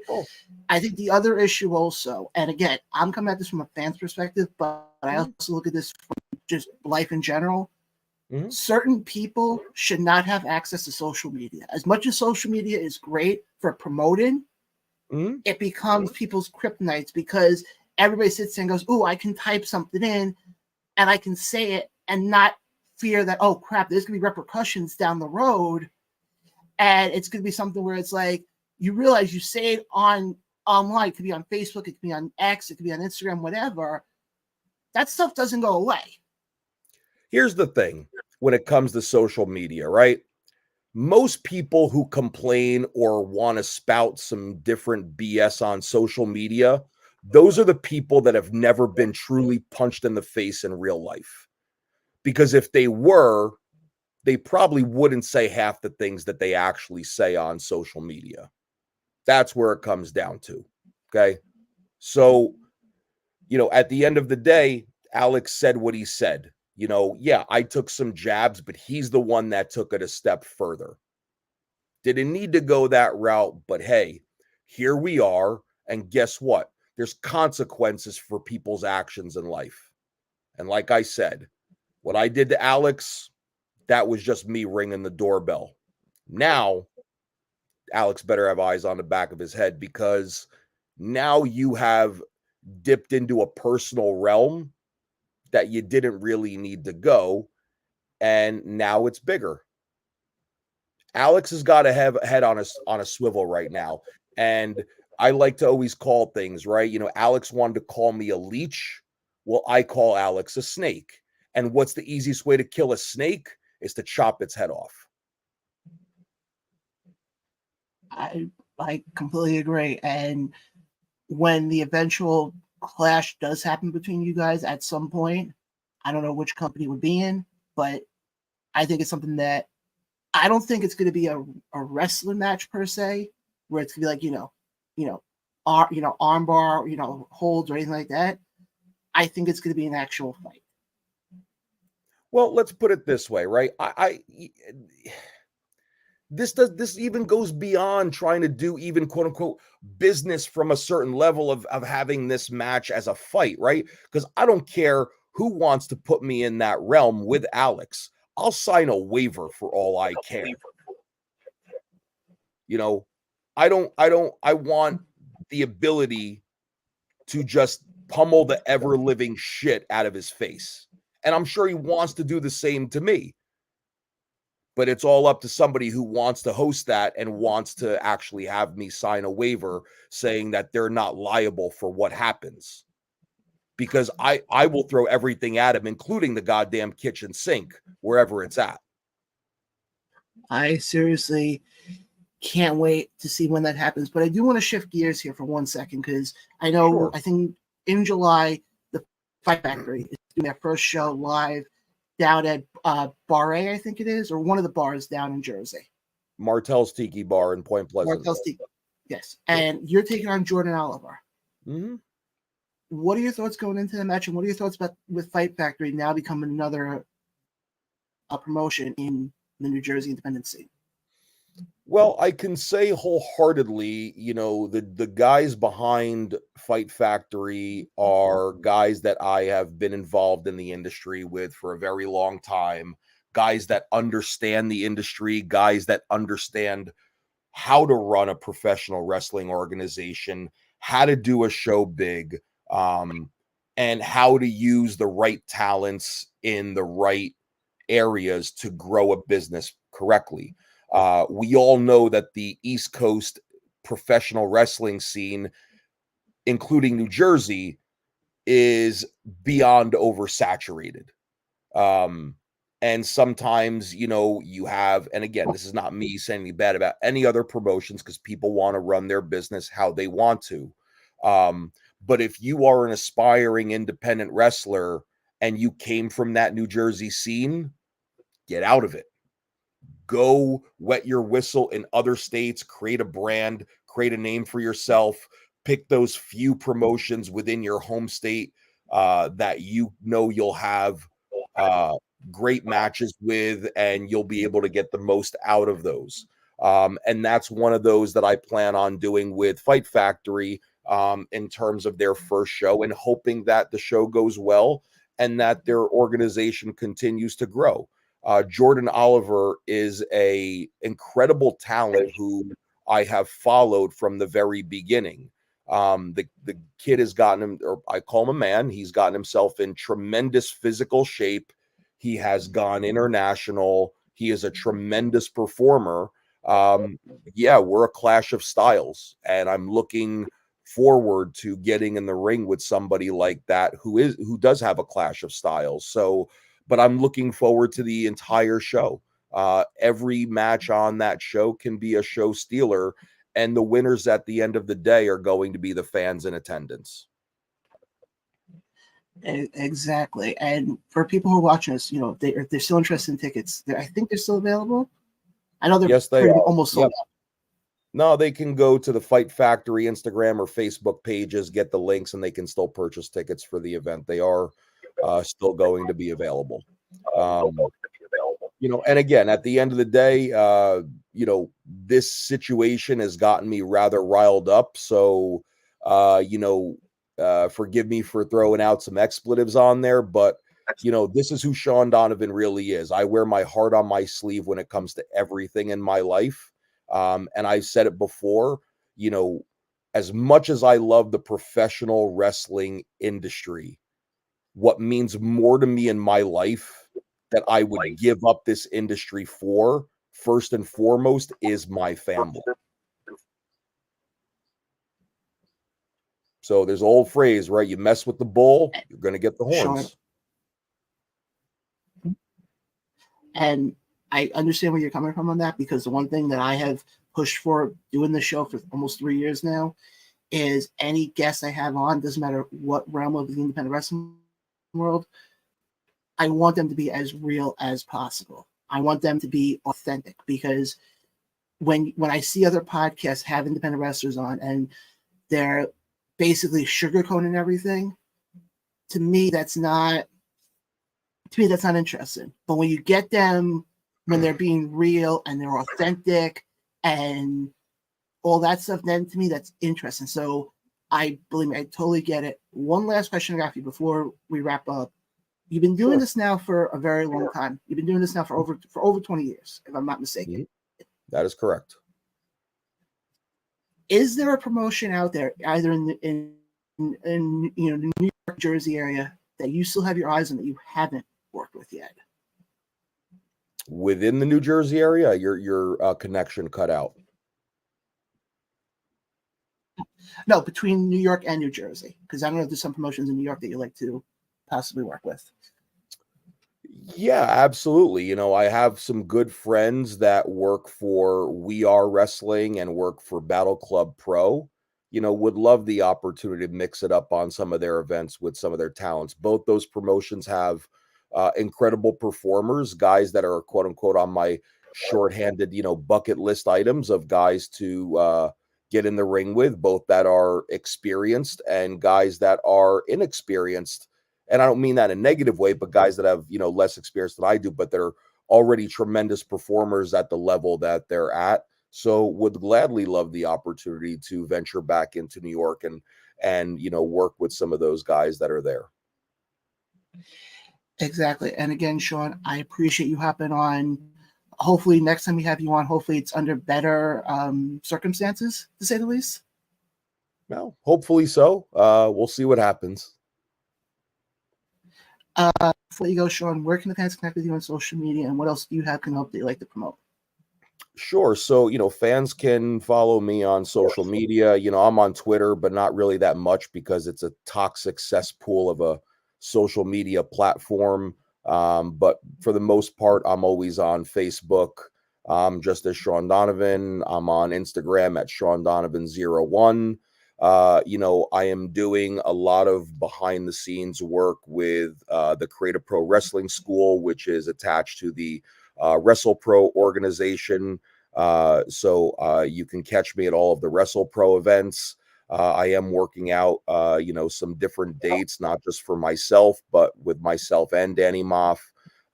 Speaker 1: I think the other issue also, and again, I'm coming at this from a fan's perspective, but I also look at this from just life in general. Certain people should not have access to social media. As much as social media is great for promoting, it becomes people's kryptonites, because everybody sits there and goes, "Ooh, I can type something in and I can say it and not fear that, oh crap, there's gonna be repercussions down the road." And it's gonna be something where it's like, you realize you say it online, it could be on Facebook, it could be on X, it could be on Instagram, whatever. That stuff doesn't go away.
Speaker 2: Here's the thing when it comes to social media, right? Most people who complain or want to spout some different BS on social media, those are the people that have never been truly punched in the face in real life. Because if they were, they probably wouldn't say half the things that they actually say on social media. That's where it comes down to. Okay. So, at the end of the day, Alex said what he said. Yeah, I took some jabs, but he's the one that took it a step further. Didn't need to go that route, but hey, here we are. And guess what? There's consequences for people's actions in life. And like I said, what I did to Alex, that was just me ringing the doorbell. Now, Alex better have eyes on the back of his head, because now you have dipped into a personal realm that you didn't really need to go. And now it's bigger. Alex has got a head on a swivel right now, and I like to always call things right. You know, Alex wanted to call me a leech. Well, I call Alex a snake. And what's the easiest way to kill a snake? Is to chop its head off.
Speaker 1: I completely agree. And when the eventual clash does happen between you guys at some point, I don't know which company would be in, but I think it's something that I don't think it's going to be a wrestling match per se, where it's going to be like, armbar, holds or anything like that. I think it's going to be an actual fight.
Speaker 2: Well, let's put it this way, right? This even goes beyond trying to do even quote unquote business from a certain level of having this match as a fight, right? Because I don't care who wants to put me in that realm with Alex. I'll sign a waiver for all I care. You know, I want the ability to just pummel the ever living shit out of his face. And I'm sure he wants to do the same to me. But it's all up to somebody who wants to host that and wants to actually have me sign a waiver saying that they're not liable for what happens. Because I will throw everything at him, including the goddamn kitchen sink, wherever it's at.
Speaker 1: I seriously can't wait to see when that happens. But I do want to shift gears here for 1 second, because I know,
Speaker 2: Sure.
Speaker 1: I think in July, the Fight Factory is doing their first show live down at Brii, I think it is, or one of the bars down in Jersey.
Speaker 2: Martell's Tiki Bar in Point Pleasant.
Speaker 1: Martell's Tiki, yes. And you're taking on Jordan Oliver.
Speaker 2: Mm-hmm.
Speaker 1: What are your thoughts going into the match, and what are your thoughts about with Fight Factory now becoming another promotion in the New Jersey independent scene?
Speaker 2: Well, I can say wholeheartedly, the guys behind Fight Factory are guys that I have been involved in the industry with for a very long time, guys that understand the industry, guys that understand how to run a professional wrestling organization, how to do a show big, and how to use the right talents in the right areas to grow a business correctly. We all know that the East Coast professional wrestling scene, including New Jersey, is beyond oversaturated. And sometimes, you have, and again, this is not me saying anything bad about any other promotions because people want to run their business how they want to. But if you are an aspiring independent wrestler and you came from that New Jersey scene, get out of it. Go wet your whistle in other states, create a brand, create a name for yourself, pick those few promotions within your home state that you'll have great matches with, and you'll be able to get the most out of those. And that's one of those that I plan on doing with Fight Factory in terms of their first show, and hoping that the show goes well and that their organization continues to grow. Jordan Oliver is a incredible talent who I have followed from the very beginning. The kid has gotten him, or I call him a man. He's gotten himself in tremendous physical shape. He has gone international. He is a tremendous performer. Yeah, we're a clash of styles, and I'm looking forward to getting in the ring with somebody like that who does have a clash of styles. So, but I'm looking forward to the entire show. Every match on that show can be a show stealer, and the winners at the end of the day are going to be the fans in attendance.
Speaker 1: Exactly. And for people who are watching us, if they're still interested in tickets, I think they're still available. I know they're
Speaker 2: Yes, they are.
Speaker 1: almost sold out.
Speaker 2: No, they can go to the Fight Factory Instagram or Facebook pages, get the links, and they can still purchase tickets for the event. They are still going to be available. And again, at the end of the day, this situation has gotten me rather riled up. So, forgive me for throwing out some expletives on there, but this is who Shawn Donovan really is. I wear my heart on my sleeve when it comes to everything in my life. And I've said it before, as much as I love the professional wrestling industry, what means more to me in my life that I would give up this industry for first and foremost is my family. So there's an old phrase, right? You mess with the bull, you're going to get the horns.
Speaker 1: Sure. And I understand where you're coming from on that, because the one thing that I have pushed for doing the show for almost 3 years now is any guest I have on, doesn't matter what realm of the independent wrestling world, I want them to be as real as possible. I want them to be authentic, because when I see other podcasts have independent wrestlers on and they're basically sugarcoating everything, to me that's not interesting. But when you get them when they're being real and they're authentic and all that stuff, then to me that's interesting. So believe me, I totally get it. One last question I got for you before we wrap up. You've been doing this now for a very long time. You've been doing this now for over 20 years, if I'm not mistaken.
Speaker 2: That is correct.
Speaker 1: Is there a promotion out there, either in the New York, Jersey area, that you still have your eyes on that you haven't worked with yet?
Speaker 2: Within the New Jersey area, your connection cut out.
Speaker 1: No, between New York and New Jersey, because I know there's some promotions in New York that you like to possibly work with.
Speaker 2: Yeah, absolutely. I have some good friends that work for We Are Wrestling and work for Battle Club Pro. Would love the opportunity to mix it up on some of their events with some of their talents. Both those promotions have incredible performers, guys that are quote unquote on my shorthanded, bucket list items of guys to get in the ring with, both that are experienced and guys that are inexperienced. And I don't mean that in a negative way, but guys that have, less experience than I do, but they're already tremendous performers at the level that they're at. So would gladly love the opportunity to venture back into New York and work with some of those guys that are there.
Speaker 1: Exactly. And again, Shawn, I appreciate you hopping on. Hopefully next time we have you on, hopefully it's under better circumstances, to say the least.
Speaker 2: No, hopefully so. We'll see what happens.
Speaker 1: Before you go, Shawn, where can the fans connect with you on social media, and what else do you have coming up that you like to promote?
Speaker 2: Sure. So, fans can follow me on social media. I'm on Twitter, but not really that much because it's a toxic cesspool of a social media platform. But for the most part, I'm always on Facebook, just as Shawn Donovan. I'm on Instagram at Shawn Donovan01. I am doing a lot of behind the scenes work with the Creative Pro Wrestling School, which is attached to the WrestlePro organization. So you can catch me at all of the WrestlePro events. I am working out, some different dates, not just for myself, but with myself and Danny Moff,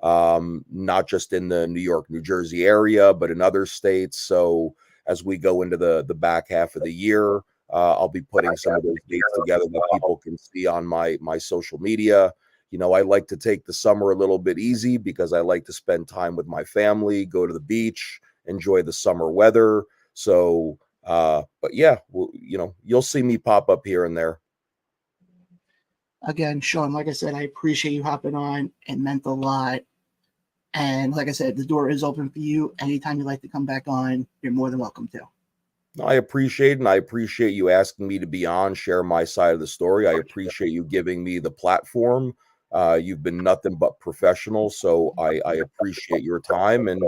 Speaker 2: not just in the New York, New Jersey area, but in other states. So as we go into the back half of the year, I'll be putting some of those dates together that people can see on my social media. I like to take the summer a little bit easy because I like to spend time with my family, go to the beach, enjoy the summer weather. So, but yeah, you'll see me pop up here and there.
Speaker 1: Again, Shawn, like I said, I appreciate you hopping on. It meant a lot. And like I said, the door is open for you. Anytime you'd like to come back on, you're more than welcome to.
Speaker 2: I appreciate it, and I appreciate you asking me to be on, share my side of the story. I appreciate you giving me the platform. You've been nothing but professional, so I appreciate your time. And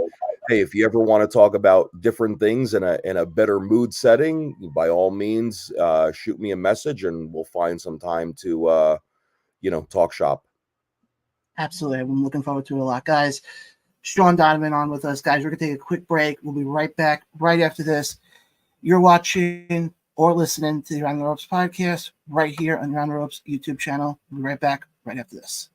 Speaker 2: hey, if you ever want to talk about different things in a better mood setting, by all means, shoot me a message, and we'll find some time to talk shop.
Speaker 1: Absolutely, I'm looking forward to it a lot, guys. Shawn Donovan on with us, guys. We're gonna take a quick break. We'll be right back right after this. You're watching or listening to the Around the Ropes podcast right here on the Around the Ropes YouTube channel. We'll be right back right after this.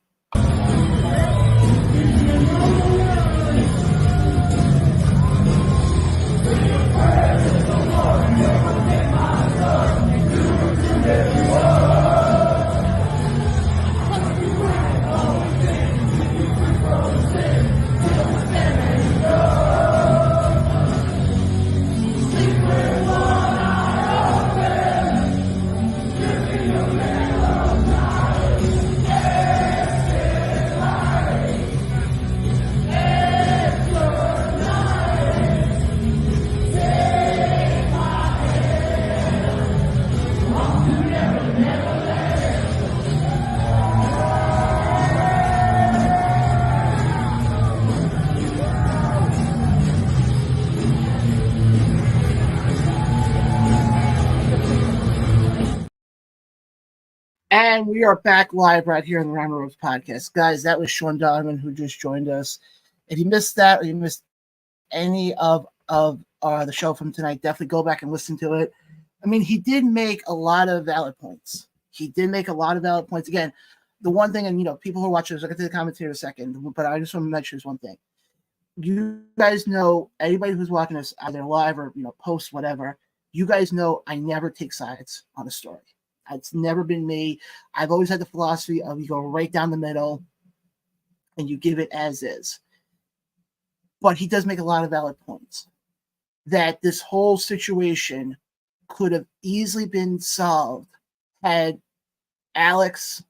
Speaker 1: And we are back live right here on the Reiman Ropes podcast. Guys, that was Shawn Donovan who just joined us. If you missed that or you missed any of the show from tonight, definitely go back and listen to it. I mean, he did make a lot of valid points. Again, the one thing, and people who are watching this, I'll get to the comments here in a second, but I just want to mention this one thing. You guys know, anybody who's watching this either live or post whatever, you guys know I never take sides on a story. It's never been me. I've always had the philosophy of you go right down the middle and you give it as is. But he does make a lot of valid points that this whole situation could have easily been solved had Alex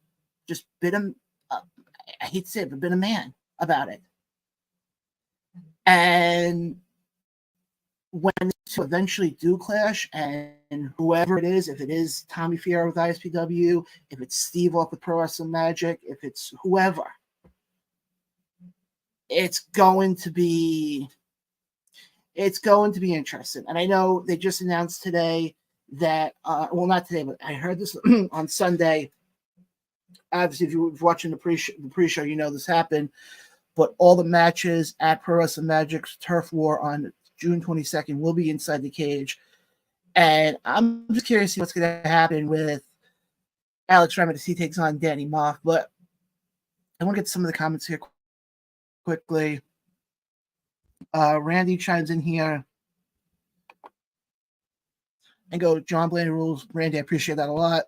Speaker 1: just been I hate to say it, but been a man about it. And when to eventually do clash, and whoever it is, if it is Tommy Fierro with ISPW, if it's Steve off with Pro Wrestling Magic, if it's whoever, it's going to be interesting. And I know they just announced today that not today, but I heard this on Sunday. Obviously, if you were watching the pre-show, this happened. But all the matches at Pro Wrestling Magic's Turf War on June 22nd will be inside the cage. And I'm just curious to see what's going to happen with Alex Reiman as he takes on Danny Mock. But I want to get some of the comments here quickly. Randy chimes in here and go, John Blaney rules. Randy, I appreciate that a lot.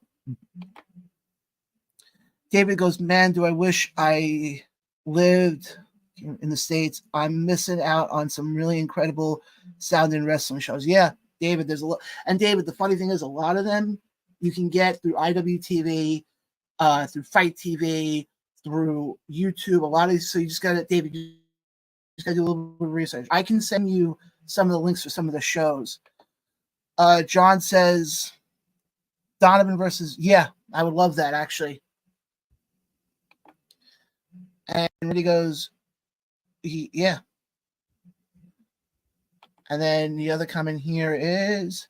Speaker 1: David goes, man, do I wish I lived in the States. I'm missing out on some really incredible sounding wrestling shows. Yeah, David, there's a lot. And David, the funny thing is, a lot of them you can get through IWTV, through Fight TV, through YouTube. A lot of these, so you just got to, David, you just got to do a little bit of research. I can send you some of the links for some of the shows. John says, Donovan versus, yeah, I would love that actually. And he goes, yeah. And then the other comment here is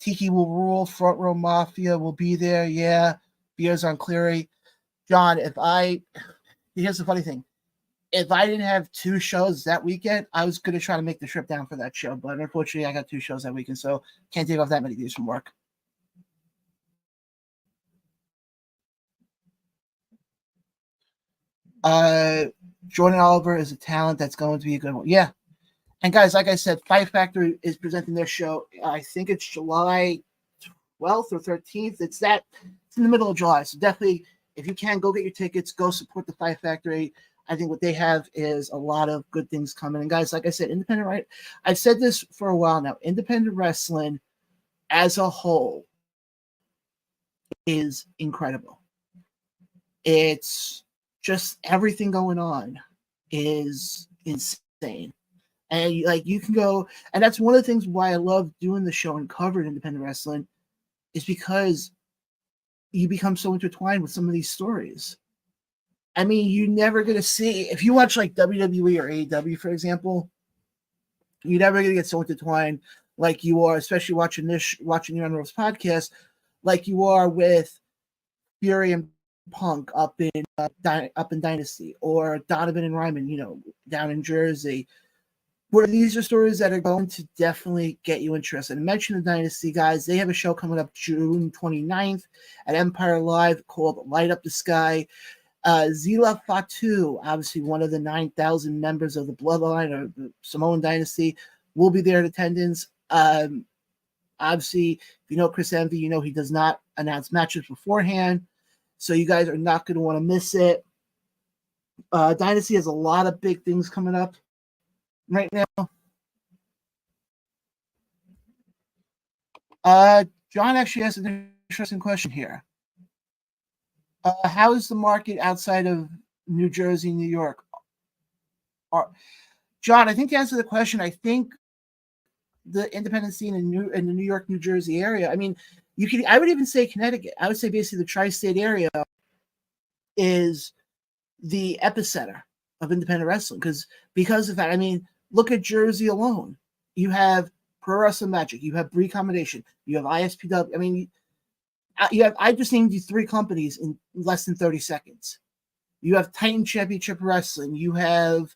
Speaker 1: Tiki will rule, Front Row Mafia will be there. Yeah. Beers on Cleary. John, here's the funny thing. If I didn't have two shows that weekend, I was going to try to make the trip down for that show. But unfortunately, I got two shows that weekend, so can't take off that many days from work. Jordan Oliver is a talent that's going to be a good one. Yeah. And guys, like I said, Fight Factory is presenting their show. I think it's July 12th or 13th. It's in the middle of July. So definitely, if you can, go get your tickets, go support the Fight Factory. I think what they have is a lot of good things coming. And guys, like I said, independent, right? I've said this for a while now. Independent wrestling as a whole is incredible. It's just everything going on is insane. And you can go, and that's one of the things why I love doing the show and covering independent wrestling, is because you become so intertwined with some of these stories. I mean, you're never going to see, if you watch like WWE or AEW, for example, you're never going to get so intertwined like you are, especially watching the Reiman Ropes podcast, like you are with Fury and Punk up in Dynasty, or Donovan and Reiman, down in Jersey, where these are stories that are going to definitely get you interested. And mention the Dynasty, guys. They have a show coming up June 29th at Empire Live called Light Up the Sky. Zila Fatu, obviously one of the 9,000 members of the Bloodline or the Samoan Dynasty, will be there in attendance. Obviously, if you know Chris Envy, he does not announce matches beforehand. So you guys are not going to want to miss it. Dynasty has a lot of big things coming up right now. John actually has an interesting question here. How is the market outside of New Jersey, New York? John, I think to answer the question, I think the independent scene in the New York, New Jersey area, I mean, I would even say Connecticut. I would say basically the tri-state area is the epicenter of independent wrestling because of that. I mean, look at Jersey alone. You have Pro Wrestling Magic, you have Brii Comination, you have ISPW. I mean, I just named you 3 companies in less than 30 seconds. You have Titan Championship Wrestling. You have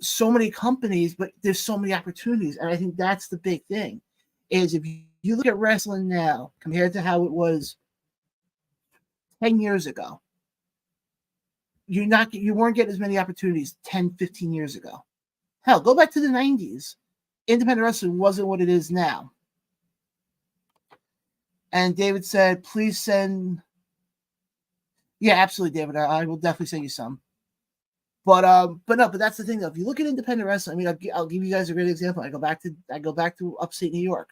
Speaker 1: so many companies, but there's so many opportunities. And I think that's the big thing, is if you look at wrestling now compared to how it was 10 years ago, you weren't getting as many opportunities 10, 15 years ago. Hell, go back to the 90s. Independent wrestling wasn't what it is now. And David said, please send. Yeah, absolutely, David. I will definitely send you some. But that's the thing though. If you look at independent wrestling, I mean, I'll give you guys a great example. I go back to upstate New York,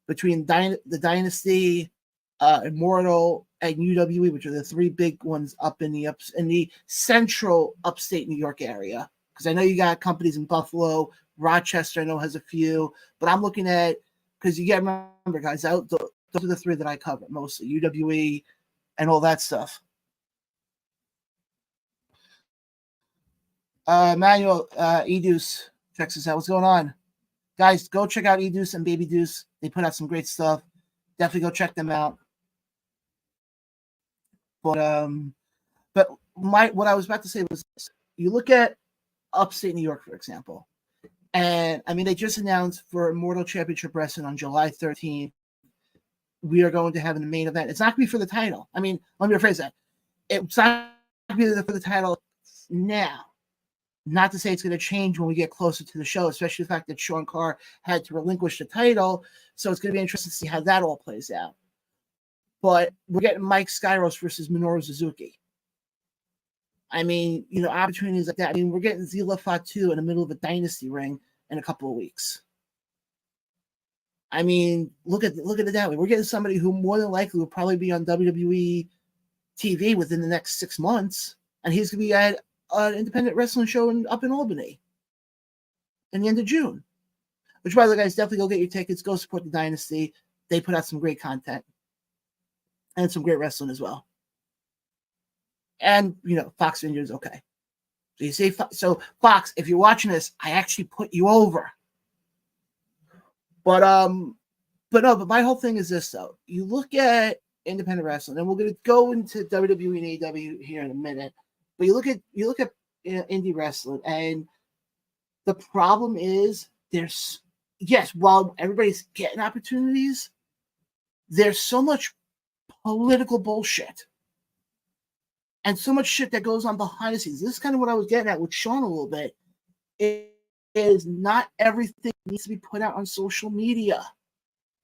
Speaker 1: between the Dynasty, Immortal, and UWE, which are the 3 big ones up in the central upstate New York area. Because I know you got companies in Buffalo, Rochester. I know has a few, but I'm looking at, because you got to remember, guys, those are the 3 that I cover mostly, UWE and all that stuff. Manuel, Edeuce checks us out. What's going on? Guys, go check out Edeuce and Baby Deuce. They put out some great stuff. Definitely go check them out. But what I was about to say was this. You look at upstate New York, for example, and I mean, they just announced for Immortal Championship Wrestling on July 13th, we are going to have a main event. It's not going to be for the title. I mean, let me rephrase that. It's not going to be for the title now. Not to say it's going to change when we get closer to the show, especially the fact that Sean Carr had to relinquish the title. So it's going to be interesting to see how that all plays out. But we're getting Mike Skyros versus Minoru Suzuki. I mean, opportunities like that. I mean, we're getting Zila Fatu in the middle of a Dynasty ring in a couple of weeks. I mean, look at it that way. We're getting somebody who more than likely will probably be on WWE TV within the next 6 months, and he's going to be at an independent wrestling show up in Albany in the end of June. Which, by the way, guys, definitely go get your tickets. Go support the Dynasty. They put out some great content and some great wrestling as well. And Fox Vineyard's okay. So you see, Fox, if you're watching this, I actually put you over. But my whole thing is this though. You look at independent wrestling, and we're going to go into WWE and AEW here in a minute. But you look at indie wrestling, and the problem is while everybody's getting opportunities, there's so much political bullshit and so much shit that goes on behind the scenes. This is kind of what I was getting at with Shawn a little bit. It is not everything needs to be put out on social media.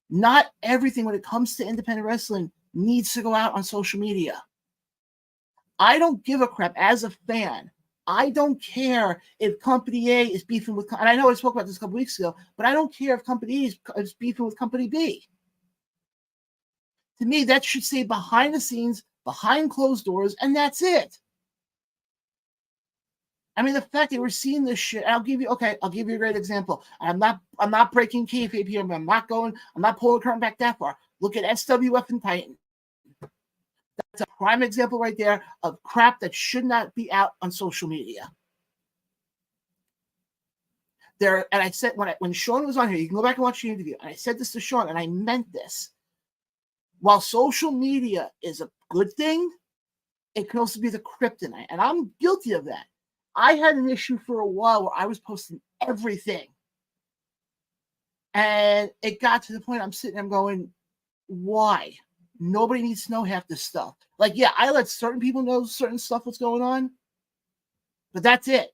Speaker 1: Not everything when it comes to independent wrestling needs to go out on social media. I don't give a crap as a fan. I don't care if Company A is beefing with, and I know I spoke about this a couple weeks ago, but I don't care if Company A is beefing with Company B. To me, that should stay behind the scenes, behind closed doors, and that's it. I mean, the fact that we're seeing this shit, I'll give you a great example. I'm not breaking kayfabe here, but I'm not pulling the curtain back that far. Look at SWF and Titan. That's a prime example right there of crap that should not be out on social media. And I said when Shawn was on here, you can go back and watch the interview. And I said this to Shawn, and I meant this. While social media is a good thing, it can also be the kryptonite, and I'm guilty of that. I had an issue for a while where I was posting everything, and it got to the point I'm going, why? Nobody needs to know half this stuff. Like, yeah, I let certain people know certain stuff what's going on, but that's it.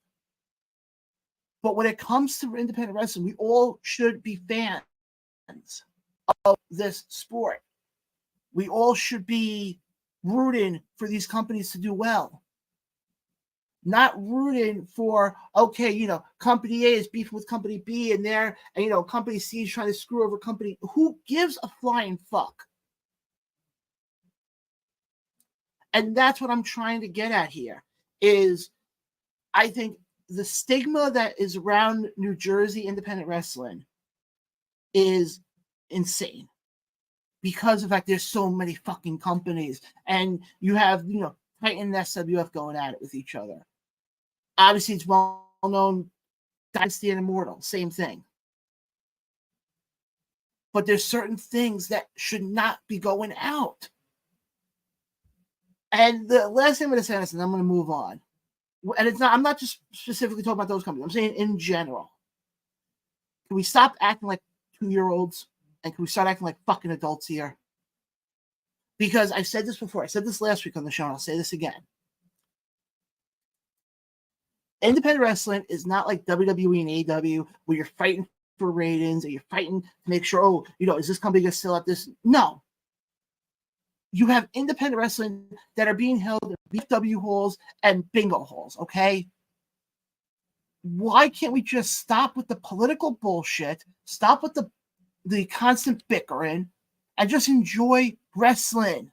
Speaker 1: But when it comes to independent wrestling, we all should be fans of this sport. We all should be rooting for these companies to do well. Not rooting for, Company A is beefing with Company B and Company C is trying to screw over Company. Who gives a flying fuck? And that's what I'm trying to get at here is I think the stigma that is around New Jersey independent wrestling is insane because of the fact there's so many fucking companies and you have, Titan and SWF going at it with each other. Obviously, it's well known Dynasty and Immortal, same thing. but there's certain things that should not be going out. And the last thing I'm going to say is, and I'm going to move on. And it's not, I'm not just specifically talking about those companies. I'm saying in general. Can we stop acting like 2-year-olds? And can we start acting like fucking adults here? Because I've said this before. I said this last week on the show, and I'll say this again. Independent wrestling is not like WWE and AEW, where you're fighting for ratings and you're fighting to make sure, oh, is this company going to sell at this? No. You have independent wrestling that are being held in BFW halls and bingo halls, okay? Why can't we just stop with the political bullshit, stop with the constant bickering, and just enjoy wrestling?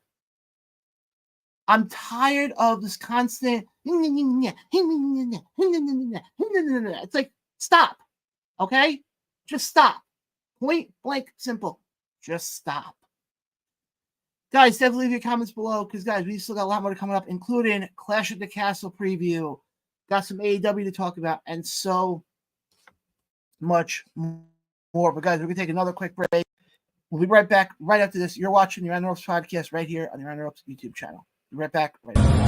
Speaker 1: I'm tired of this constant, it's like, stop, okay? Just stop. Point blank simple. Just stop. Guys, definitely leave your comments below because, guys, we still got a lot more coming up, including Clash at the Castle preview. Got some AEW to talk about and so much more. But, guys, we're going to take another quick break. We'll be right back right after this. You're watching the Around the Ropes podcast right here on the Around the Ropes YouTube channel. Be right back right after.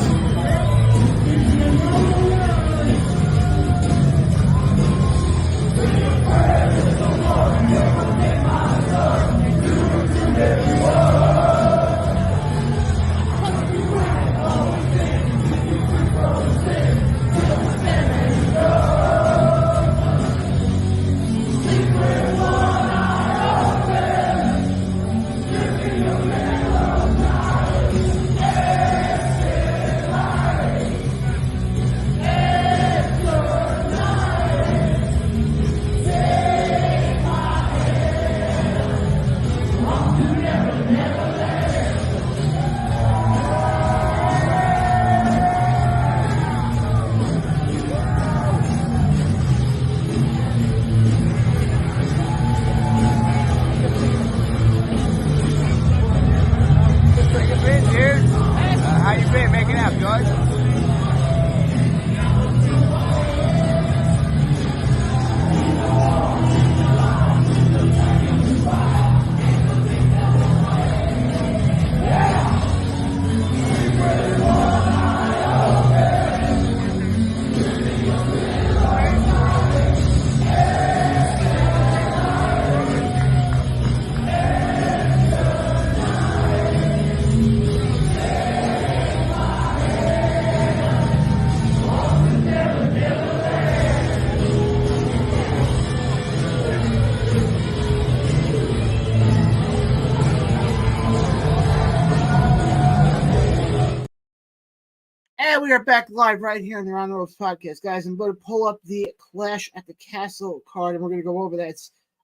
Speaker 1: And we are back live right here on the Around the Ropes podcast, guys. I'm going to pull up the Clash at the Castle card, and we're going to go over that.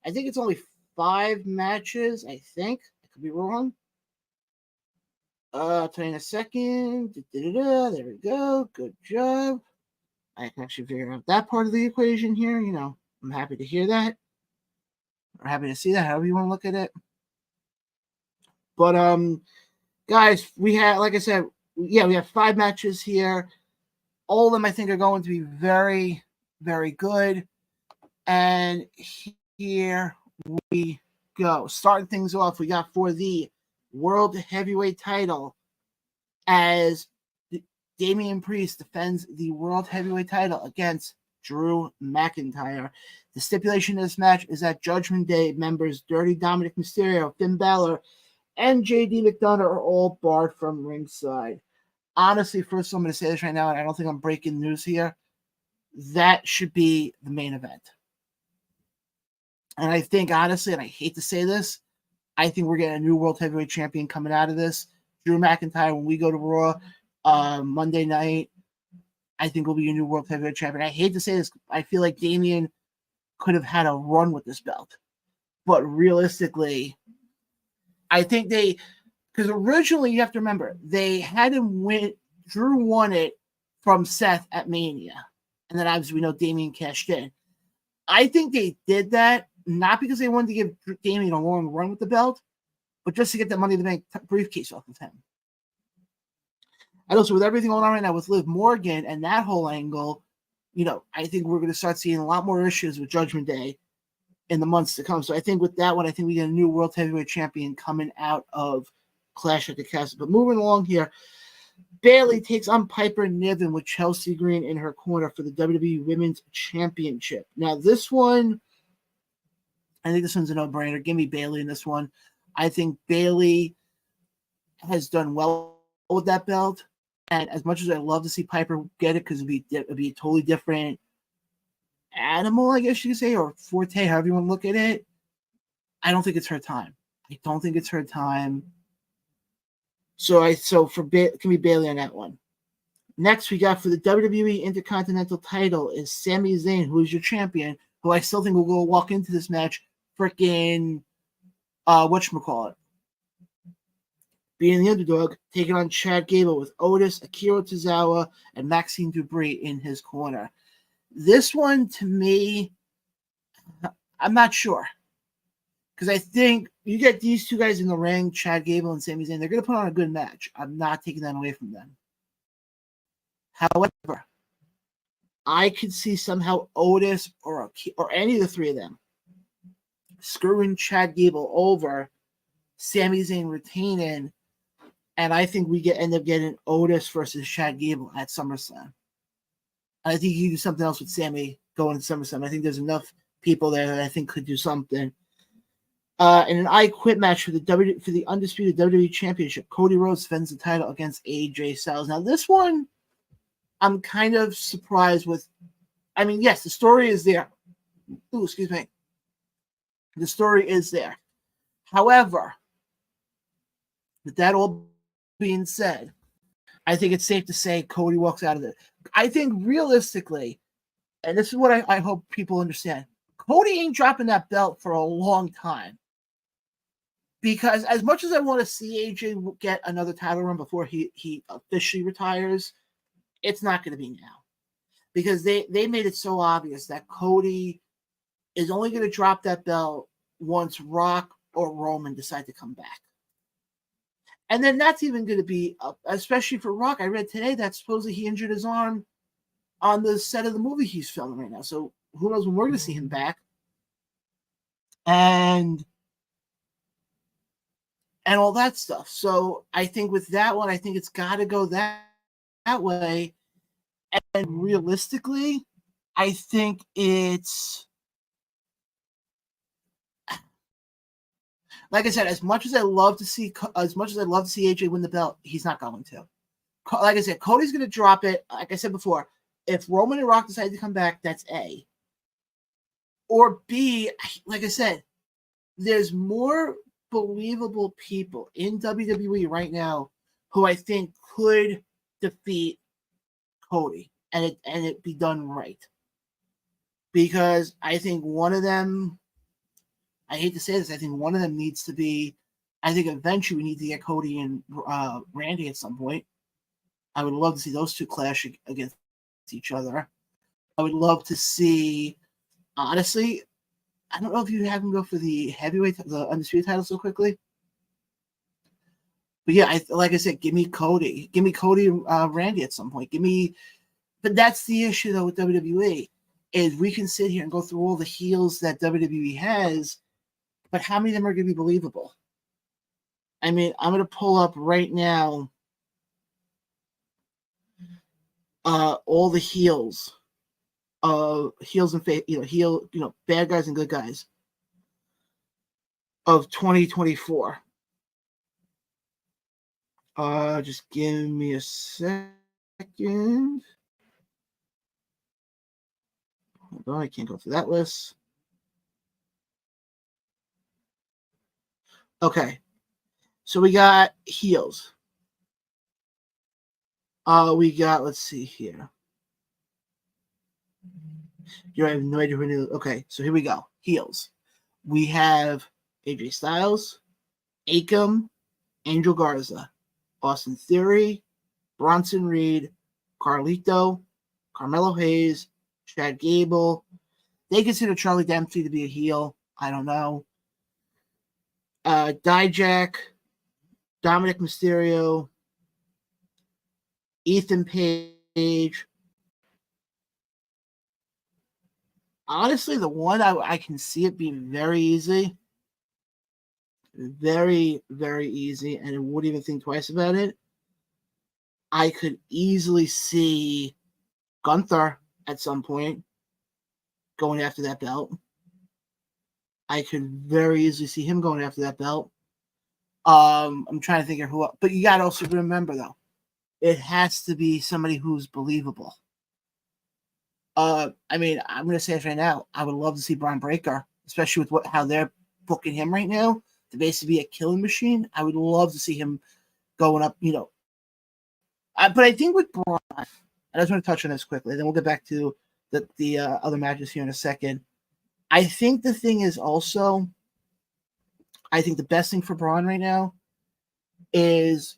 Speaker 1: I think it's only 5 matches, I think. I could be wrong. I'll tell you in a second. There we go. Good job. I can actually figure out that part of the equation here. I'm happy to hear that. Or happy to see that, however you want to look at it. But, guys, we had, like I said, we have 5 matches here. All of them, I think, are going to be very, very good. And here we go. Starting things off, we got for the World Heavyweight title as Damian Priest defends the World Heavyweight title against Drew McIntyre. The stipulation of this match is that Judgment Day members Dirty Dominic Mysterio, Finn Balor, and JD McDonough are all barred from ringside. Honestly, first I'm going to say this right now, and I don't think I'm breaking news here. That should be the main event. And I think, honestly, and I hate to say this, I think we're getting a new World Heavyweight Champion coming out of this. Drew McIntyre, when we go to Raw Monday night, I think will be a new World Heavyweight Champion. I hate to say this. I feel like Damian could have had a run with this belt. But realistically, I think because originally, you have to remember, they had him win. Drew won it from Seth at Mania. And then obviously we know Damian cashed in. I think they did that not because they wanted to give Damian a long run with the belt, but just to get that Money in the Bank briefcase off of him. And also with everything going on right now with Liv Morgan and that whole angle, I think we're going to start seeing a lot more issues with Judgment Day in the months to come. So I think with that one, I think we get a new World Heavyweight Champion coming out of Clash at the Castle. But moving along here, Bayley takes on Piper Niven with Chelsea Green in her corner for the WWE Women's Championship. Now, this one, I think this one's a no-brainer. Give me Bayley in this one. I think Bayley has done well with that belt. And as much as I love to see Piper get it, because it'd be a totally different animal, I guess you could say, or forte, however you want to look at it, I don't think it's her time. I don't think it's her time. So give me Bayley on that one. Next, we got for the WWE Intercontinental title is Sami Zayn, who is your champion, who I still think will go walk into this match freaking whatchamacallit, being the underdog, taking on Chad Gable with Otis, Akira Tozawa, and Maxine Dubray in his corner. This one, to me, I'm not sure. Because I think you get these two guys in the ring, Chad Gable and Sami Zayn, they're going to put on a good match. I'm not taking that away from them. However, I could see somehow Otis or any of the three of them screwing Chad Gable over, Sami Zayn retaining, and I think we end up getting Otis versus Chad Gable at SummerSlam. I think you do something else with Sami going to SummerSlam. I think there's enough people there that I think could do something. In an I Quit match for the undisputed WWE Championship, Cody Rhodes defends the title against AJ Styles. Now, this one, I'm kind of surprised with. I mean, yes, the story is there. Ooh, excuse me. The story is there. However, with that all being said, I think it's safe to say Cody walks out of it. I think realistically, and this is what I hope people understand, Cody ain't dropping that belt for a long time. Because as much as I want to see AJ get another title run before he officially retires, it's not going to be now. Because they made it so obvious that Cody is only going to drop that belt once Rock or Roman decide to come back. And then that's even going to be, especially for Rock. I read today that supposedly he injured his arm on the set of the movie he's filming right now. So who knows when we're going to see him back. And all that stuff. So I think with that one, I think it's got to go that way. And realistically, I think it's, like I said, as much as I love to see AJ win the belt, he's not going to. Like I said, Cody's going to drop it. Like I said before, if Roman and Rock decide to come back, that's A. Or B, like I said, there's more believable people in WWE right now who I think could defeat Cody and it be done right. Because I think one of them, I hate to say this, I think one of them needs to be, I think eventually we need to get Cody and Randy at some point. I would love to see those two clash against each other. I would love to see, honestly, I don't know if you have him go for the heavyweight, the undisputed title so quickly. But yeah, like I said, give me Cody and Randy at some point. But that's the issue though with WWE, is we can sit here and go through all the heels that WWE has, but how many of them are going to be believable? I mean, I'm going to pull up right now all the heels. Heels and bad guys and good guys of 2024. Just give me a second. Hold on, I can't go through that list. Okay, so we got heels. We got, let's see here. You have no idea who. Okay, so here we go. Heels. We have AJ Styles, Akam, Angel Garza, Austin Theory, Bronson Reed, Carlito, Carmelo Hayes, Chad Gable. They consider Charlie Dempsey to be a heel. I don't know. Dijak, Dominic Mysterio, Ethan Page, honestly, the one I can see it being very easy. Very, very easy, and I wouldn't even think twice about it. I could easily see Gunther at some point going after that belt. I could very easily see him going after that belt. I'm trying to think of who, but you got to also remember though, it has to be somebody who's believable. I mean, I'm going to say this right now. I would love to see Braun Breaker, especially with how they're booking him right now to basically be a killing machine. I would love to see him going up, but I think with Braun, I just want to touch on this quickly. Then we'll get back to the other matches here in a second. I think the thing is also, I think the best thing for Braun right now is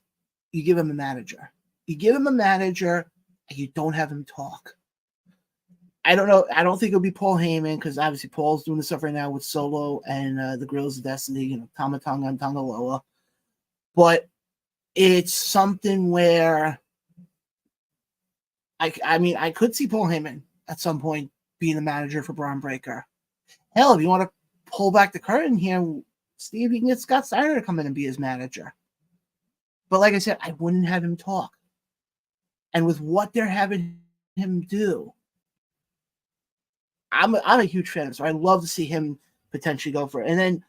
Speaker 1: you give him a manager. You give him a manager and you don't have him talk. I don't know. I don't think it'll be Paul Heyman because obviously Paul's doing the stuff right now with Solo and the Grills of Destiny, Tama Tonga and Tonga Loa. But it's something where I mean, I could see Paul Heyman at some point being the manager for Braun Breaker. Hell, if you want to pull back the curtain here, Steve, you can get Scott Steiner to come in and be his manager. But like I said, I wouldn't have him talk. And with what they're having him do, I'm a huge fan of it. So I'd love to see him potentially go for it. And then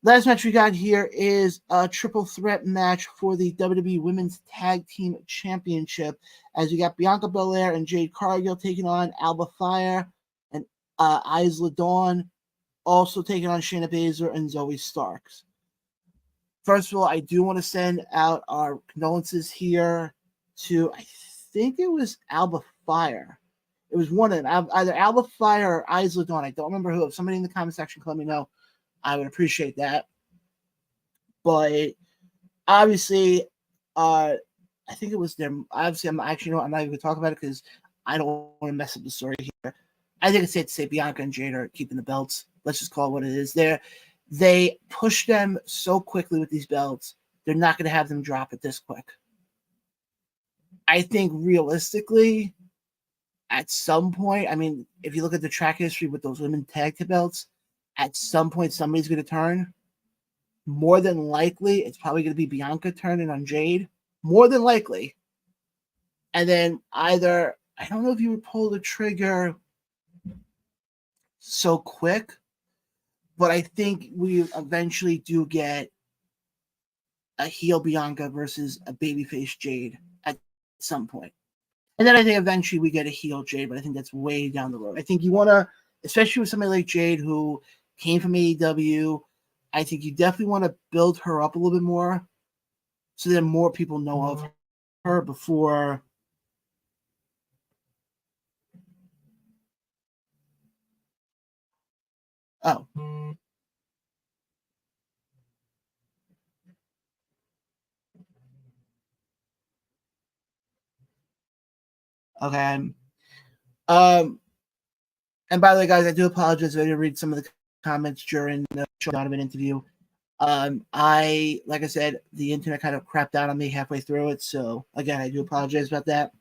Speaker 1: last match we got here is a triple threat match for the WWE Women's Tag Team Championship, as you got Bianca Belair and Jade Cargill taking on Alba Fire and Isla Dawn, also taking on Shayna Baszler and Zoe Starks. First of all, I do want to send out our condolences here to, I think it was Alba Fire. It was one of them, either Alba Fire or Isla Dawn. I don't remember who. If somebody in the comment section can let me know, I would appreciate that. But obviously, I think it was them. Obviously, I'm not even going to talk about it because I don't want to mess up the story here. I think it's safe to say Bianca and Jade are keeping the belts. Let's just call it what it is. They push them so quickly with these belts. They're not going to have them drop it this quick. I think realistically, at some point, I mean, if you look at the track history with those women tag team belts, at some point somebody's going to turn. More than likely, it's probably going to be Bianca turning on Jade. More than likely. And then either, I don't know if you would pull the trigger so quick, but I think we eventually do get a heel Bianca versus a babyface Jade at some point. And then I think eventually we get a heel Jade, but I think that's way down the road. I think you want to, especially with somebody like Jade who came from AEW, I think you definitely want to build her up a little bit more so that more people know of her before. Oh. Okay. And by the way, guys, I do apologize. I didn't read some of the comments during the Shawn Donovan interview. Like I said, the internet kind of crapped out on me halfway through it. So again, I do apologize about that.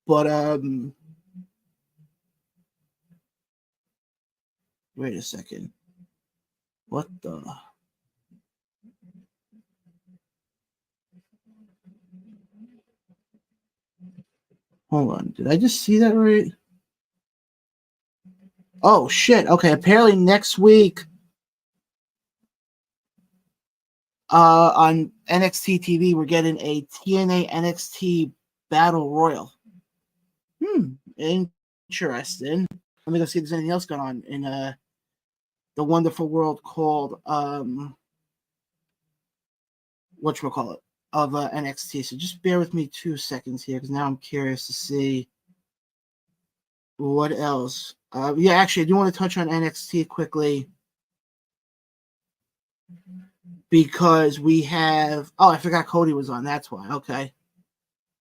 Speaker 1: But wait a second. What the? Hold on. Did I just see that right? Oh shit. Okay. Apparently next week on NXT TV, we're getting a TNA NXT Battle Royal. Interesting. Let me go see if there's anything else going on in the wonderful world called whatchamacallit of NXT. So just bear with me 2 seconds here because now I'm curious to see what else. Yeah, actually, I do want to touch on NXT quickly because we have. Oh, I forgot Cody was on. That's why. Okay,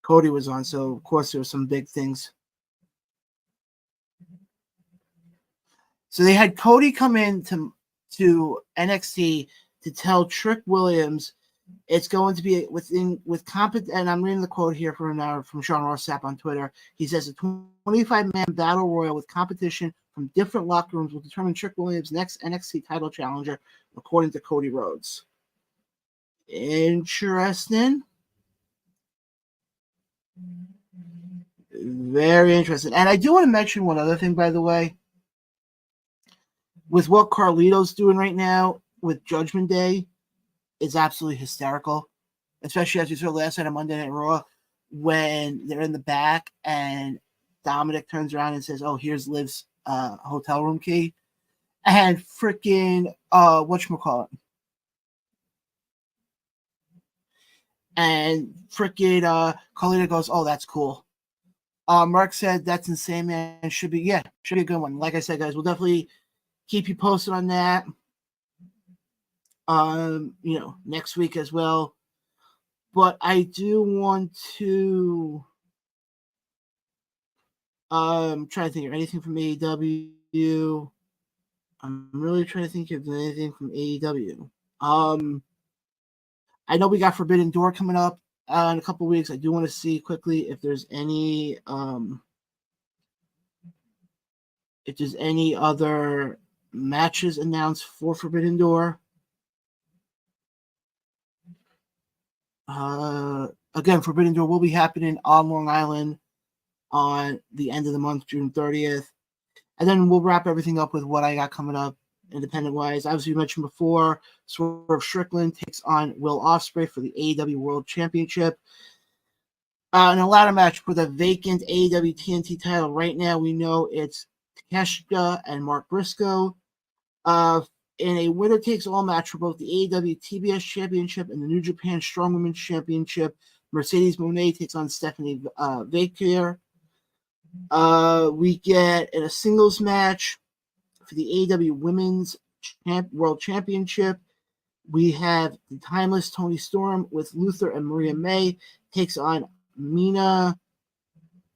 Speaker 1: Cody was on. So of course there were some big things. So they had Cody come in to NXT to tell Trick Williams It's going to be with competent, and I'm reading the quote here from Sean Rossap on Twitter. He says a 25-man battle royal with competition from different locker rooms will determine Trick Williams' next NXT title challenger, according to Cody Rhodes. Interesting. Very interesting. And I do want to mention one other thing, by the way. With what Carlito's doing right now with Judgment Day, is absolutely hysterical. Especially as we saw last night on Monday Night Raw, when they're in the back and Dominic turns around and says, "Oh, here's Liv's hotel room key," and freaking whatchamacallit, and freaking Carlito goes, "Oh, that's cool." Mark said, "That's insane, man. Should be a good one." Like I said, guys, we'll definitely keep you posted on that. Next week as well. But I do want to try to think of anything from AEW. I'm really trying to think of anything from AEW. I know we got Forbidden Door coming up in a couple of weeks. I do want to see quickly if there's any other matches announced for Forbidden Door. Again, Forbidden Door will be happening on Long Island on the end of the month, June 30th. And then we'll wrap everything up with what I got coming up independent-wise. Obviously, we mentioned before, Swerve Strickland takes on Will Ospreay for the AEW World Championship. In a ladder match for the vacant AEW TNT title right now, we know it's Takeshita and Mark Briscoe. In a winner-takes-all match for both the AEW TBS Championship and the New Japan Strong Women's Championship, Mercedes Moné takes on Stephanie Vaquer. We get in a singles match for the AEW Women's World Championship. We have the timeless Toni Storm with Luther and Maria May takes on Mina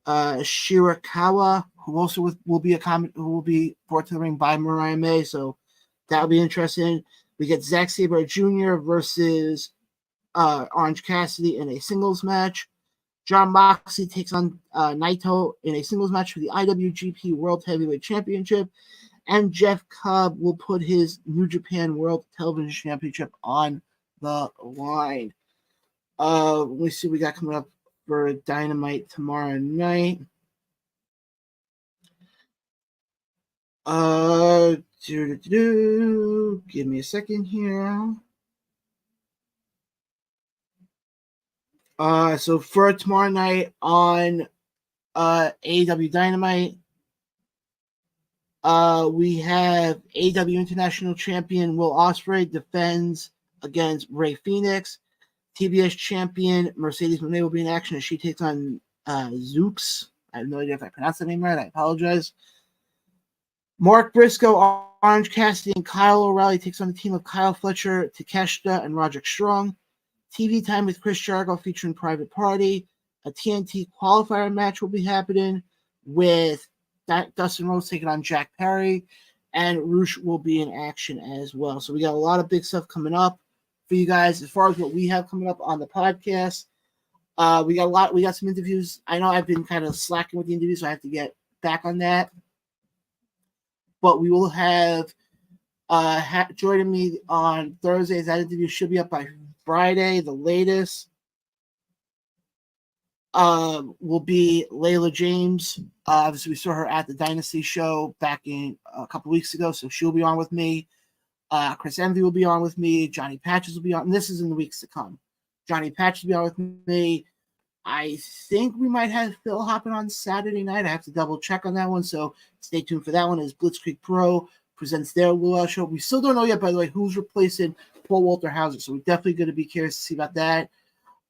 Speaker 1: Shirakawa, who also will be brought to the ring by Mariah May. So that'll be interesting. We get Zack Sabre Jr. versus Orange Cassidy in a singles match. Jon Moxley takes on Naito in a singles match for the IWGP World Heavyweight Championship. And Jeff Cobb will put his New Japan World Television Championship on the line. Let me see what we got coming up for Dynamite tomorrow night. Give me a second here. So for tomorrow night on AEW Dynamite, we have AEW International Champion Will Ospreay defends against Rey Fenix. TBS Champion Mercedes Moné will be in action as she takes on Zooks. I have no idea if I pronounced the name right. I apologize. Mark Briscoe, Orange Cassidy, and Kyle O'Reilly takes on the team of Kyle Fletcher, Takeshita, and Roderick Strong. TV time with Chris Jericho featuring Private Party. A TNT qualifier match will be happening with Dustin Rhodes taking on Jack Perry, and Roosh will be in action as well. So we got a lot of big stuff coming up for you guys as far as what we have coming up on the podcast. We got some interviews. I know I've been kind of slacking with the interviews, so I have to get back on that. But we will have joining me on Thursdays. That interview should be up by Friday, the latest. Will be Layla James. Obviously, we saw her at the Dynasty show back in a couple weeks ago, so she'll be on with me. Chris Envy will be on with me. Johnny Patches will be on. And this is in the weeks to come. Johnny Patches will be on with me. I think we might have Phil hopping on Saturday night. I have to double check on that one, so stay tuned for that one as Blitzkrieg Pro presents their Luau show. We still don't know yet, by the way, who's replacing Paul Walter Hauser, so we're definitely going to be curious to see about that.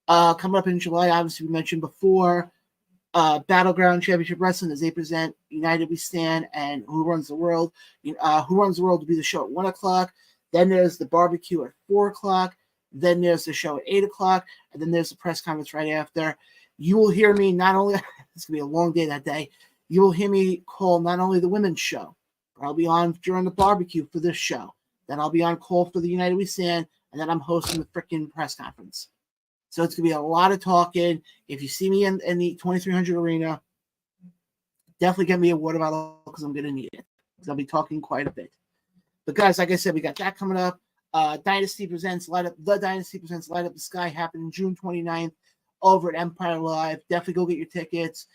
Speaker 1: Coming up in July, obviously we mentioned before, Battleground Championship Wrestling as they present United We Stand and Who Runs the World. Who Runs the World will be the show at 1 o'clock. Then there's the barbecue at 4 o'clock. Then there's the show at 8 o'clock. And then there's the press conference right after. You will hear me not only, it's going to be a long day that day, you will hear me call not only the women's show, but I'll be on during the barbecue for this show. Then I'll be on call for the United We Stand. and then I'm hosting the freaking press conference. So it's going to be a lot of talking. If you see me in the 2300 arena, definitely get me a water bottle because I'm going to need it. Because I'll be talking quite a bit. But guys, like I said, we got that coming up. Dynasty presents Light Up the Sky happening June 29th over at Empire Live. Definitely go get your tickets.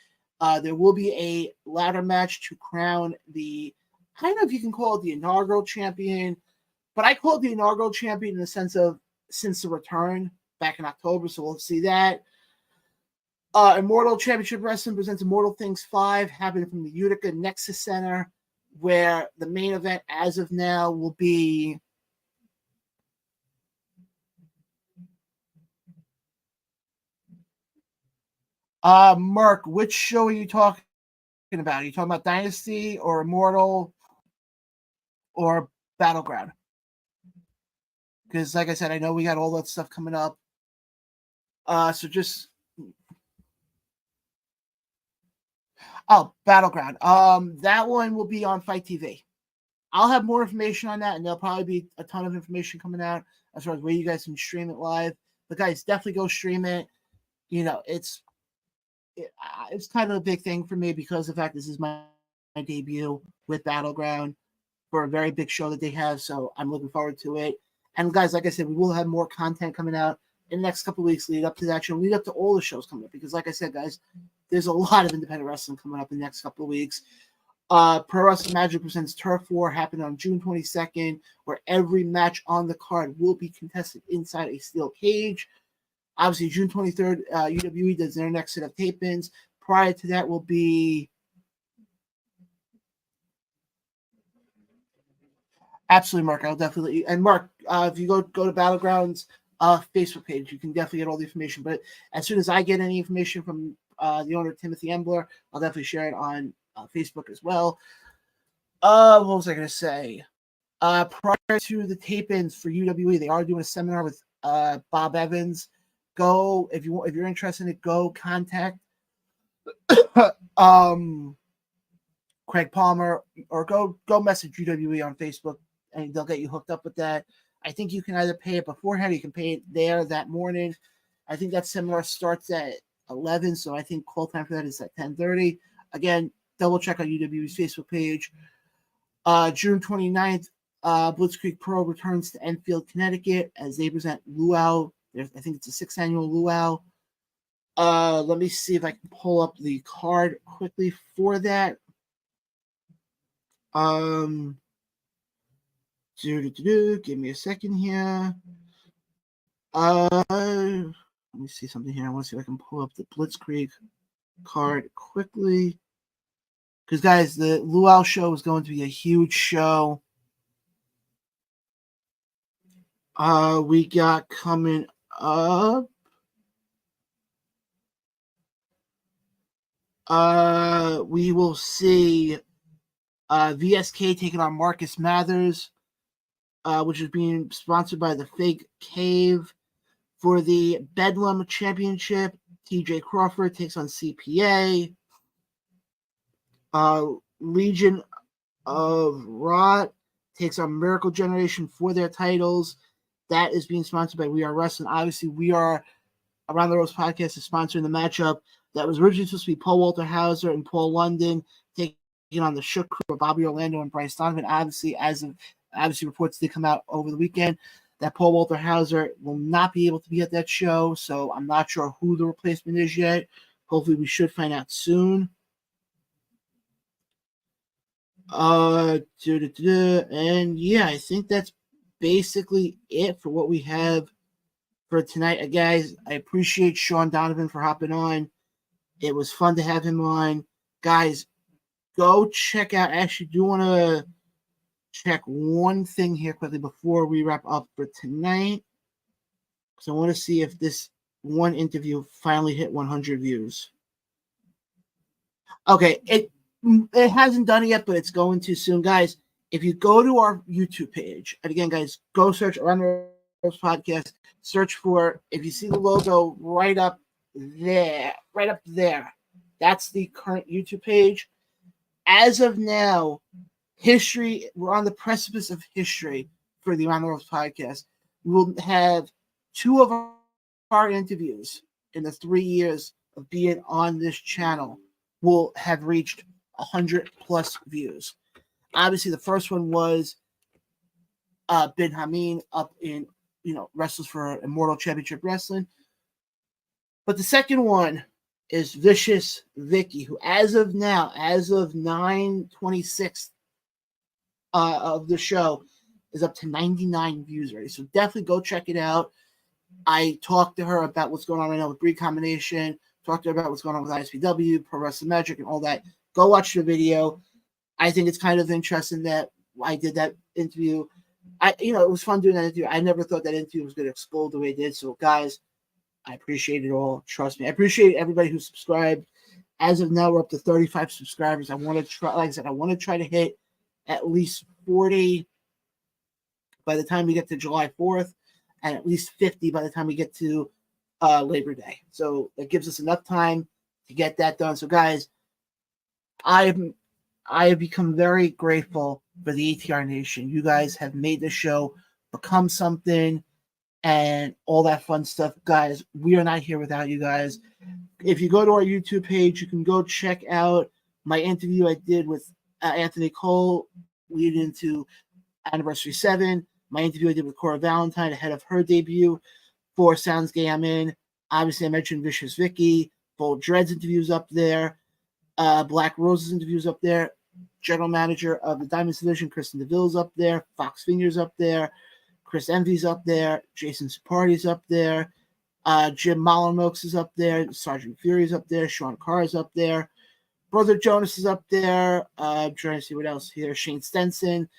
Speaker 1: There will be a ladder match to crown the, I don't know if you can call it the inaugural champion, but I call it the inaugural champion in the sense of since the return back in October, so we'll see that. Immortal Championship Wrestling presents Immortal Things 5 happening from the Utica Nexus Center, where the main event as of now will be Mark, which show are you talking about? Are you talking about Dynasty or Immortal or Battleground? Because like I said, I know we got all that stuff coming up. So just Battleground. That one will be on Fight TV. I'll have more information on that, and there'll probably be a ton of information coming out as far as where you guys can stream it live. But guys, definitely go stream it. You know, it's kind of a big thing for me because of the fact this is my debut with Battleground for a very big show that they have. So I'm looking forward to it. And guys, like I said, we will have more content coming out in the next couple of weeks lead up to that show, lead up to all the shows coming up. Because like I said, guys, there's a lot of independent wrestling coming up in the next couple of weeks. Pro Wrestling Magic presents Turf War happening on June 22nd, where every match on the card will be contested inside a steel cage. Obviously, June 23rd, UWE does their next set of tape-ins. Prior to that will be absolutely, Mark. I'll definitely, and Mark, if you go to Battleground's Facebook page, you can definitely get all the information. But as soon as I get any information from the owner, Timothy Embler, I'll definitely share it on Facebook as well. What was I going to say? Prior to the tape-ins for UWE, they are doing a seminar with Bob Evans. Go if you're interested in it, go contact Craig Palmer or go message UWE on Facebook and they'll get you hooked up with that. I think you can either pay it beforehand or you can pay it there that morning. I think that seminar starts at 11, so I think call time for that is at 10:30. Again, double check on UWE's Facebook page. June 29th, Blitzkrieg Pro returns to Enfield, Connecticut as they present Luau. I think it's a 6th annual Luau. Let me see if I can pull up the card quickly for that. Give me a second here. Let me see something here. I want to see if I can pull up the Blitzkrieg card quickly. Because, guys, the Luau show is going to be a huge show. We got coming up. We will see VSK taking on Marcus Mathers, which is being sponsored by the Fake Cave. For the Bedlam Championship, TJ Crawford takes on CPA. Legion of Rot takes on Miracle Generation for their titles. That is being sponsored by We Are Wrestling. Obviously, We Are Around the Ropes podcast is sponsoring the matchup that was originally supposed to be Paul Walter Hauser and Paul London taking on the Shook Crew of Bobby Orlando and Bryce Donovan. Obviously, reports did come out over the weekend that Paul Walter Hauser will not be able to be at that show, so I'm not sure who the replacement is yet. Hopefully, we should find out soon. And yeah, I think that's basically it for what we have for tonight. Guys, I appreciate Shawn Donovan for hopping on. It was fun to have him on. Guys, go check out. I actually do want to check one thing here quickly before we wrap up for tonight. So I want to see if this one interview finally hit 100 views. Okay, it hasn't done it yet, but it's going to soon. Guys, if you go to our YouTube page, and again, guys, go search Around the Ropes Podcast, search for, if you see the logo right up there, that's the current YouTube page. As of now, we're on the precipice of history for the Around the Ropes Podcast. we'll have 2 of our interviews in the 3 years of being on this channel will have reached 100 plus views. Obviously, the first one was Ben Hameen up in, Wrestlers for Immortal Championship Wrestling. But the second one is Vicious Vicky, who as of now, as of 9/26 of the show, is up to 99 views already. So definitely go check it out. I talked to her about what's going on right now with Brii Comination, talked to her about what's going on with ISPW, Pro Wrestling Magic, and all that. Go watch the video. I think it's kind of interesting that I did that interview. It was fun doing that interview. I never thought that interview was going to explode the way it did. So, guys, I appreciate it all. Trust me. I appreciate everybody who subscribed. As of now, we're up to 35 subscribers. I want to try, like I said, I want to try to hit at least 40 by the time we get to July 4th, and at least 50 by the time we get to Labor Day. So that gives us enough time to get that done. So, guys, I have become very grateful for the ATR Nation. You guys have made this show become something and all that fun stuff. Guys, we are not here without you guys. If you go to our YouTube page, you can go check out my interview I did with Anthony Cole leading into Anniversary 7. My interview I did with Cora Valentine ahead of her debut for Sounds Gay I'm In. Obviously, I mentioned Vicious Vicky. Bold Dread's interviews up there. Black Rose's interviews up there. General Manager of the Diamonds Division, Kristen DeVille's up there. Fox Fingers up there. Chris Envy's up there. Jason Sapardi's up there. Jim Molyneux is up there. Sergeant Fury's up there. Sean Carr's up there. Brother Jonas is up there. I'm trying to see what else here. Shane Stenson.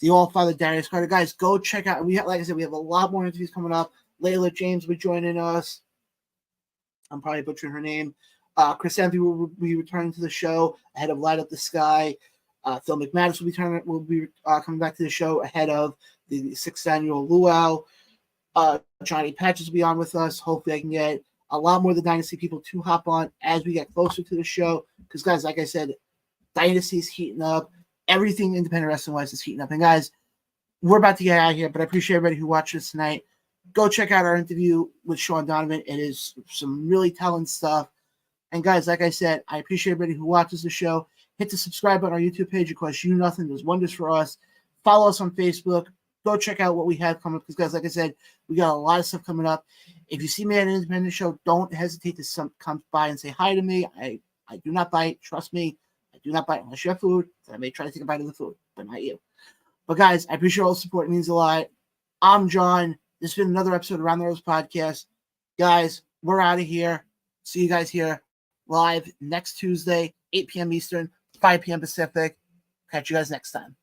Speaker 1: The All-Father Darius Carter. Guys, go check out. Like I said, we have a lot more interviews coming up. Layla James will be joining us. I'm probably butchering her name. Chris Envy will be returning to the show ahead of Light Up the Sky. Phil McManus will be coming back to the show ahead of the 6th annual Luau. Johnny Patches will be on with us. Hopefully I can get a lot more of the Dynasty people to hop on as we get closer to the show. Because, guys, like I said, Dynasty is heating up. Everything independent wrestling-wise is heating up. And, guys, we're about to get out of here, but I appreciate everybody who watched this tonight. Go check out our interview with Shawn Donovan. It is some really telling stuff. And, guys, like I said, I appreciate everybody who watches the show. Hit the subscribe button on our YouTube page. It costs you nothing. Does wonders for us. Follow us on Facebook. Go check out what we have coming up. Because, guys, like I said, we got a lot of stuff coming up. If you see me at an independent show, don't hesitate to come by and say hi to me. I do not bite. Trust me. I do not bite unless you have food. I may try to take a bite of the food, but not you. But, guys, I appreciate all the support. It means a lot. I'm John. This has been another episode of Around the Rose Podcast. Guys, we're out of here. See you guys here live next Tuesday, 8 p.m. Eastern, 5 p.m. Pacific. Catch you guys next time.